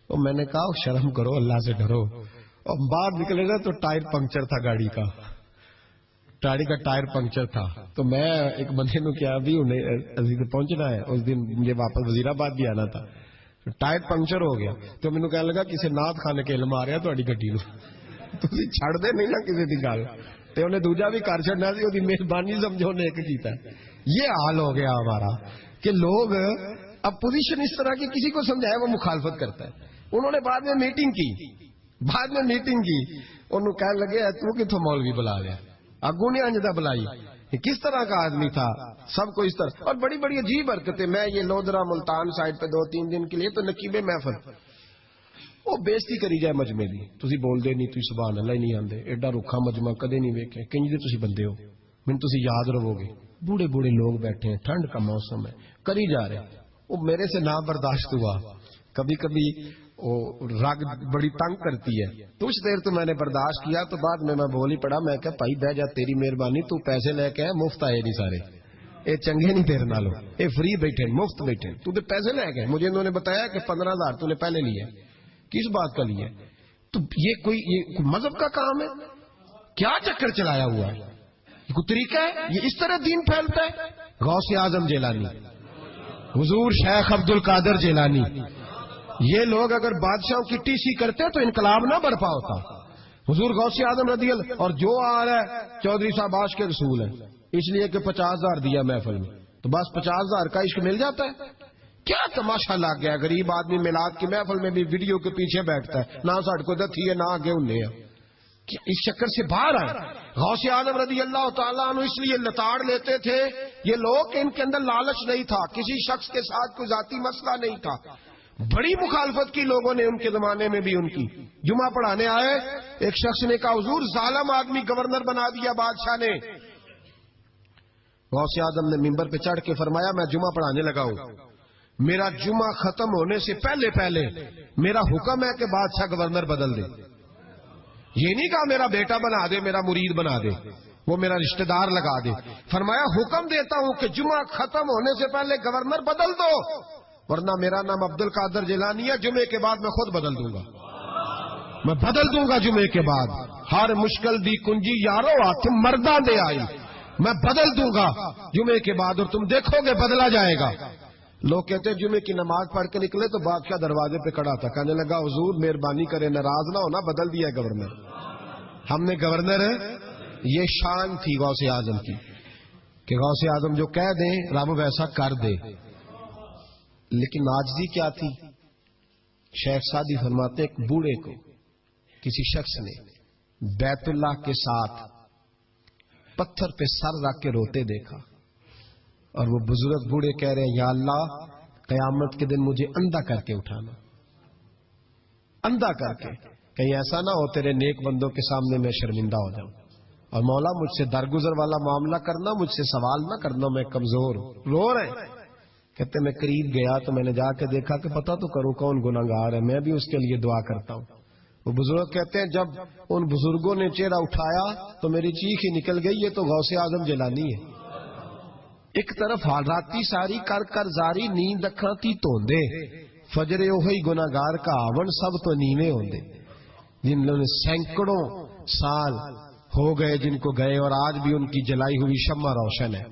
تو میں نے کہا شرم کرو، اللہ سے ڈرو۔ اور باہر نکلے نا تو ٹائر پنکچر تھا، گاڑی کا ٹائر پنکچر تھا، تو میں ایک بندے نو کیا بھی انہیں پہنچنا ہے، اس دن مجھے واپس وزیر آباد بھی آنا تھا، ٹائر پنکچر ہو گیا، تو مینوں کہنے لگا کسی نعت خانے کے علم آ رہا تہاڈی گڈی نو، تسی چھڑ دے نہیں نا کسی دی گل، تے انہیں دوجا بھی کر چھڑنا سی، اودی مہربانی سمجھو نے ایک کیتا ہے۔ یہ حال ہو گیا ہمارا کہ لوگ اپوزیشن اس طرح کی کسی کو سمجھائے وہ مخالفت کرتا ہے۔ انہوں نے بعد میں میٹنگ کی، انہوں کہنے لگے تو کتوں مولوی بلا لیا، اگوں نے انجدہ بلائی، کس طرح کا آدمی تھا، سب کو اس طرح، اور بڑی بڑی عجیب حرکتیں۔ میں یہ لودرا ملتان سائڈ پہ 2-3 دن کے لیے تو نقیب محفل، وہ بےزتی کری جائے مجمع دی، تسی بول دے نہیں، تسی سبحان اللہ ہی نہیں آندے، ایڈا رکھا مجمع کدے نہیں ویکھے، کنج دے تسی بندے ہو، من تسی یاد رہو گے، بوڑھے بوڑھے لوگ بیٹھے ہیں، ٹھنڈ کا موسم ہے، کری جا رہے، وہ میرے سے نہ برداشت ہوا، کبھی کبھی وہ رگ بڑی تنگ کرتی ہے، کچھ دیر تو میں نے برداشت کیا، تو بعد میں بول ہی پڑا، میں کہ بھائی بہ جا، تیری مہربانی، تو پیسے لے کے مفت آئے نہیں سارے، اے چنگے نہیں تیرے نالوں، اے فری بیٹھے مفت بیٹھے، تو تے پیسے لے گئے، مجھے انہوں نے بتایا کہ 15,000 تو نے پہلے لیے، کس بات کا لیے؟ تو یہ کوئی مذہب کا کام ہے؟ کیا چکر چلایا ہوا ہے؟ یہ کوئی طریقہ ہے؟ یہ اس طرح دین پھیلتا ہے؟ غوث اعظم جیلانی، حضور شیخ عبد القادر جیلانی، یہ لوگ اگر بادشاہوں کی ٹی سی کرتے تو انقلاب نہ برپا ہوتا۔ حضور غوث اعظم رضی اللہ، اور جو آ رہا ہے چودھری صاحب عاشق کے رسول ہے، اس لیے کہ 50,000 دیا محفل میں، تو بس 50,000 کا عشق مل جاتا ہے؟ کیا تماشا لگ گیا، غریب آدمی میلاد کی محفل میں بھی ویڈیو کے پیچھے بیٹھتا ہے، نہ ساڑھ کو دتھی ہے نہ آگے انہیں ہے، اس چکر سے باہر آئے۔ غوث اعظم رضی اللہ تعالیٰ عنہ اس لیے لتاڑ لیتے تھے یہ لوگ کہ ان کے اندر لالچ نہیں تھا، کسی شخص کے ساتھ کوئی ذاتی مسئلہ نہیں تھا، بڑی مخالفت کی لوگوں نے ان کے زمانے میں بھی ان کی۔ جمعہ پڑھانے آئے، ایک شخص نے کہا حضور ظالم آدمی گورنر بنا دیا بادشاہ نے۔ غوث اعظم نے ممبر پہ چڑھ کے فرمایا میں جمعہ پڑھانے لگا ہوں، میرا جمعہ ختم ہونے سے پہلے میرا حکم ہے کہ بادشاہ گورنر بدل دے، یہ نہیں کہا میرا بیٹا بنا دے، میرا مرید بنا دے، وہ میرا رشتہ دار لگا دے، فرمایا حکم دیتا ہوں کہ جمعہ ختم ہونے سے پہلے گورنر بدل دو، ورنہ میرا نام عبد القادر جیلانی ہے، جمعے کے بعد میں خود بدل دوں گا، میں بدل دوں گا جمعے کے بعد، ہر مشکل دی کنجی یارو ہاتھ مرداں دے آئی، میں بدل دوں گا جمعے کے بعد، اور تم دیکھو گے بدلا جائے گا۔ لوگ کہتے ہیں جمعے کی نماز پڑھ کے نکلے تو بادشاہ دروازے پہ کھڑا تھا، کہنے لگا حضور مہربانی کرے ناراض نہ ہونا، بدل دیا ہے گورنر، ہم نے گورنر ہے۔ یہ شان تھی غوث اعظم کی کہ غوث اعظم جو کہہ دیں رب ویسا کر دے، لیکن عاجزی کیا تھی؟ شیخ سعدی فرماتے ایک بوڑھے کو کسی شخص نے بیت اللہ کے ساتھ پتھر پہ سر رکھ کے روتے دیکھا، اور وہ بزرگ بوڑھے کہہ رہے ہیں یا اللہ قیامت کے دن مجھے اندھا کر کے اٹھانا، اندھا کر کے، کہیں ایسا نہ ہو تیرے نیک بندوں کے سامنے میں شرمندہ ہو جاؤں، اور مولا مجھ سے درگزر والا معاملہ کرنا، مجھ سے سوال نہ کرنا، میں کمزور ہوں۔ رو رہے کہتے میں قریب گیا تو میں نے جا کے دیکھا کہ پتہ تو کروں کون گناہگار ہے، میں بھی اس کے لیے دعا کرتا ہوں۔ وہ بزرگ کہتے ہیں جب ان بزرگوں نے چہرہ اٹھایا تو میری چیخ ہی نکل گئی، یہ تو غوث اعظم جیلانی ہے۔ ایک طرف حالاتی ساری کر کر زاری نیند اکھاں تی توندے، فجر اوہی گناہگار کا آون سب تو نیویں ہوندے، جن لوگوں نے سینکڑوں سال ہو گئے جن کو گئے، اور آج بھی ان کی جلائی ہوئی شمع روشن ہے،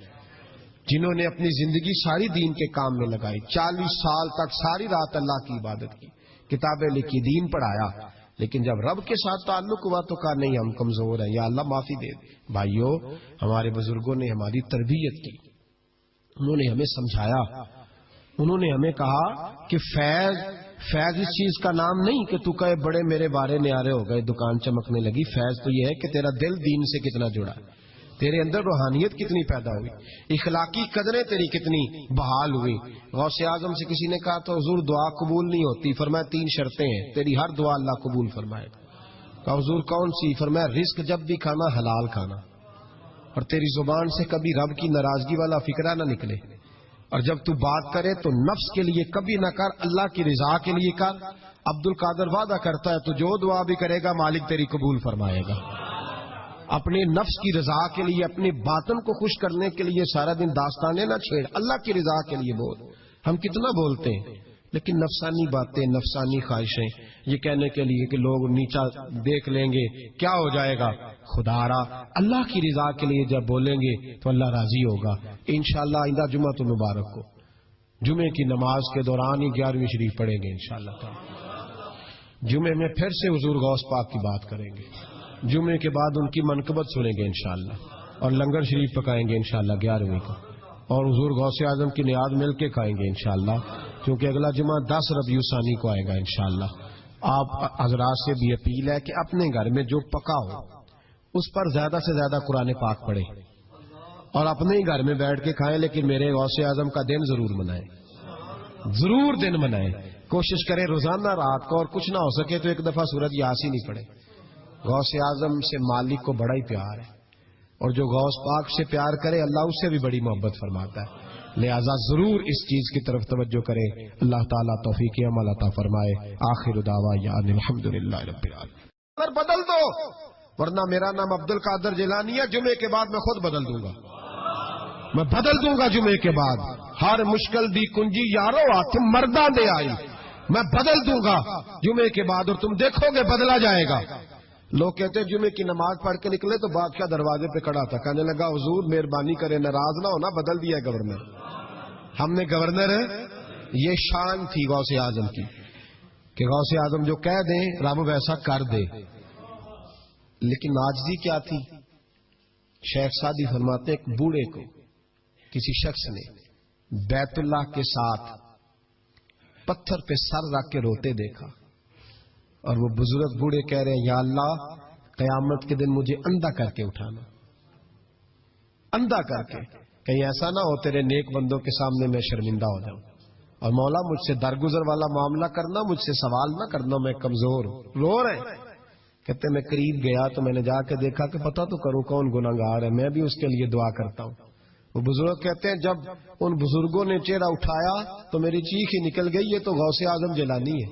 جنہوں نے اپنی زندگی ساری دین کے کام میں لگائی، 40 سال تک ساری رات اللہ کی عبادت کی، کتابیں لکھی، دین پڑھایا، لیکن جب رب کے ساتھ تعلق ہوا تو کہا نہیں ہم کمزور ہیں، یا اللہ معافی دے دے۔ بھائیو، ہمارے بزرگوں نے ہماری تربیت کی، انہوں نے ہمیں سمجھایا، انہوں نے ہمیں کہا کہ فیض اس چیز کا نام نہیں کہ تو کہے بڑے میرے بارے نیارے ہو گئے، دکان چمکنے لگی۔ فیض تو یہ ہے کہ تیرا دل دین سے کتنا جڑا، تیرے اندر روحانیت کتنی پیدا ہوئی، اخلاقی قدریں تیری کتنی بحال ہوئی۔ غوث اعظم سے کسی نے کہا تو حضور دعا قبول نہیں ہوتی، فرمایا 3 شرطیں ہیں، تیری ہر دعا اللہ قبول فرمائے گا۔ کہا حضور کون سی؟ فرمایا رزق جب بھی کھانا حلال کھانا، اور تیری زبان سے کبھی رب کی ناراضگی والا فکرہ نہ نکلے، اور جب تو بات کرے تو نفس کے لیے کبھی نہ کر، اللہ کی رضا کے لیے کر۔ عبد القادر وعدہ کرتا ہے تو جو دعا بھی کرے گا مالک تیری قبول فرمائے گا۔ اپنے نفس کی رضا کے لیے، اپنے باطن کو خوش کرنے کے لیے سارا دن داستانے نہ چھیڑ، اللہ کی رضا کے لیے بول۔ ہم کتنا بولتے ہیں لیکن نفسانی باتیں، نفسانی خواہشیں، یہ کہنے کے لیے کہ لوگ نیچا دیکھ لیں گے کیا ہو جائے گا، خدا را اللہ کی رضا کے لیے جب بولیں گے تو اللہ راضی ہوگا۔ انشاءاللہ آئندہ جمعہ تو مبارک کو جمعے کی نماز کے دوران ہی 11ویں شریف پڑھیں گے انشاءاللہ تعالی۔ جمعے میں پھر سے حضور غوث پاک کی بات کریں گے، جمعے کے بعد ان کی منقبت سنیں گے انشاءاللہ، اور لنگر شریف پکائیں گے انشاءاللہ 11ویں کو، اور حضور غوث اعظم کی نیاد مل کے کھائیں گے انشاءاللہ، کیونکہ اگلا جمعہ 10 ربیع الثانی کو آئے گا انشاءاللہ۔ آپ حضرات سے بھی اپیل ہے کہ اپنے گھر میں جو پکا ہو اس پر زیادہ سے زیادہ قرآن پاک پڑھیں، اور اپنے ہی گھر میں بیٹھ کے کھائیں، لیکن میرے غوث اعظم کا دن ضرور منائیں، ضرور دن منائیں۔ کوشش کریں روزانہ رات کو، اور کچھ نہ ہو سکے تو ایک دفعہ سورۃ یاسین ہی پڑھیں۔ غوث اعظم سے مالک کو بڑا ہی پیار ہے، اور جو غوث پاک سے پیار کرے اللہ اس سے بھی بڑی محبت فرماتا ہے، لہذا ضرور اس چیز کی طرف توجہ کریں۔ اللہ تعالیٰ توفیق عمل عطا فرمائے۔ آخر دعوانا ان الحمدللہ رب العالمین۔ اگر بدل دو، ورنہ میرا نام عبد القادر جیلانی ہے، جمعے کے بعد میں خود بدل دوں گا، میں بدل دوں گا جمعے کے بعد۔ ہر مشکل دی کنجی یارو ہاتھ مرداں دے آئی، میں بدل دوں گا جمعے کے بعد، اور تم دیکھو گے بدلا جائے گا۔ لوگ کہتے ہیں جمعے کی نماز پڑھ کے نکلے تو بادشاہ دروازے پہ کھڑا تھا، کہنے لگا حضور مہربانی کرے ناراض نہ ہونا، بدل دیا ہے گورنر، ہم نے گورنر ہے۔ یہ شان تھی غوث اعظم کی کہ غوث اعظم جو کہہ دیں رب ویسا کر دے، لیکن عاجزی کیا تھی؟ شیخ سعدی فرماتے ہیں ایک بوڑھے کو کسی شخص نے بیت اللہ کے ساتھ پتھر پہ سر رکھ کے روتے دیکھا، اور وہ بزرگ بوڑھے کہہ رہے ہیں یا اللہ قیامت کے دن مجھے اندھا کر کے اٹھانا، اندھا کر کے، کہیں ایسا نہ ہو تیرے نیک بندوں کے سامنے میں شرمندہ ہو جاؤں، اور مولا مجھ سے درگزر والا معاملہ کرنا، مجھ سے سوال نہ کرنا، میں کمزور ہوں۔ رو رہے ہیں، کہتے میں قریب گیا تو میں نے جا کے دیکھا کہ پتہ تو کروں کون گناہگار ہے، میں بھی اس کے لیے دعا کرتا ہوں۔ وہ بزرگ کہتے ہیں جب ان بزرگوں نے چہرہ اٹھایا تو میری چیخ ہی نکل گئی، یہ تو غوث اعظم جیلانی ہے۔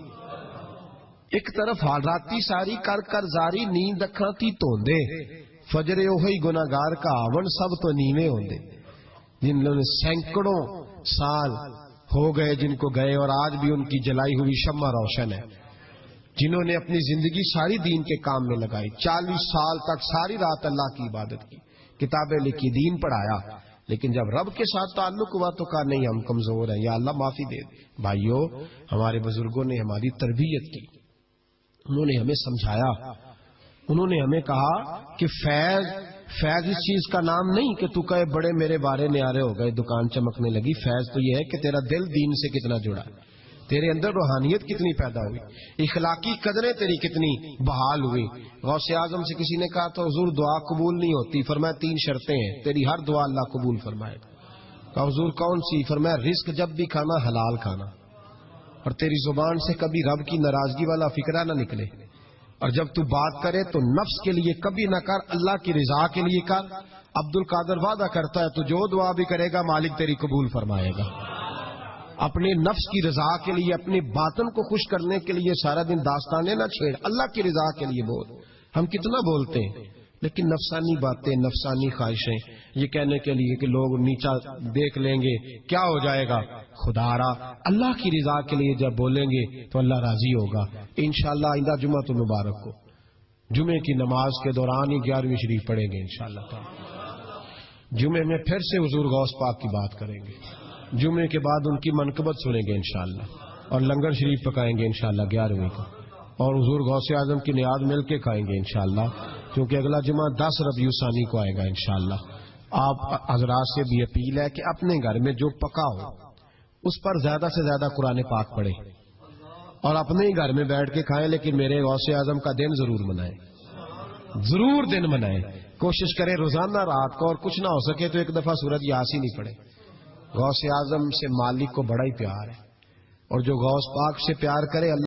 ایک طرف حالاتی ساری کر کر زاری، نیند اکھاں تھی توندے، فجر اوہی گناہگار کا آون سب تو نیویں ہوندے، جن لوگوں نے سینکڑوں سال ہو گئے جن کو گئے، اور آج بھی ان کی جلائی ہوئی شمع روشن ہے، جنہوں نے اپنی زندگی ساری دین کے کام میں لگائی، 40 سال تک ساری رات اللہ کی عبادت کی، کتابیں لکھی، دین پڑھایا، لیکن جب رب کے ساتھ تعلق ہوا تو کہا نہیں ہم کمزور ہیں، یا اللہ معافی دے دے۔ بھائیو، ہمارے بزرگوں نے ہماری تربیت کی، انہوں نے ہمیں سمجھایا، انہوں نے ہمیں کہا کہ فیض اس چیز کا نام نہیں کہ تو کہے بڑے میرے بارے نیارے ہو گئے، دکان چمکنے لگی۔ فیض تو یہ ہے کہ تیرا دل دین سے کتنا جڑا، تیرے اندر روحانیت کتنی پیدا ہوئی، اخلاقی قدریں تیری کتنی بحال ہوئی۔ غوث اعظم سے کسی نے کہا تو حضور دعا قبول نہیں ہوتی، فرمایا 3 شرطیں ہیں، تیری ہر دعا اللہ قبول فرمائے گا۔ کہا حضور کون سی؟ فرمایا رزق جب بھی کھانا حلال کھانا، اور تیری زبان سے کبھی رب کی ناراضگی والا فکرہ نہ نکلے، اور جب تو بات کرے تو نفس کے لیے کبھی نہ کر، اللہ کی رضا کے لیے کر۔ عبد القادر وعدہ کرتا ہے تو جو دعا بھی کرے گا مالک تیری قبول فرمائے گا۔ اپنے نفس کی رضا کے لیے، اپنے باطن کو خوش کرنے کے لیے سارا دن داستانے نہ چھیڑ، اللہ کی رضا کے لیے بول۔ ہم کتنا بولتے ہیں لیکن نفسانی باتیں، نفسانی خواہشیں، یہ کہنے کے لیے کہ لوگ نیچا دیکھ لیں گے کیا ہو جائے گا، خدا را اللہ کی رضا کے لیے جب بولیں گے تو اللہ راضی ہوگا۔ انشاءاللہ آئندہ جمعہ تو مبارک کو جمعے کی نماز کے دوران ہی 11ویں شریف پڑھیں گے انشاءاللہ تعالی۔ جمعے میں پھر سے حضور غوث پاک کی بات کریں گے، جمعے کے بعد ان کی منقبت سنیں گے انشاءاللہ، اور لنگر شریف پکائیں گے انشاءاللہ 11ویں کو، اور حضور غوث اعظم کی نیاز مل کے کھائیں گے انشاءاللہ، کیونکہ اگلا جمعہ 10 ربیع الثانی کو آئے گا انشاءاللہ۔ آپ حضرات سے بھی اپیل ہے کہ اپنے گھر میں جو پکا ہو اس پر زیادہ سے زیادہ قرآن پاک پڑھیں اور اپنے ہی گھر میں بیٹھ کے کھائیں، لیکن میرے غوث اعظم کا دن ضرور منائیں، ضرور دن منائیں۔ کوشش کریں روزانہ رات کو، اور کچھ نہ ہو سکے تو ایک دفعہ سورۃ یاسین ہی پڑھیں۔ غوث اعظم سے مالک کو بڑا ہی پیار ہے، اور جو غوث پاک سے پیار کرے اللہ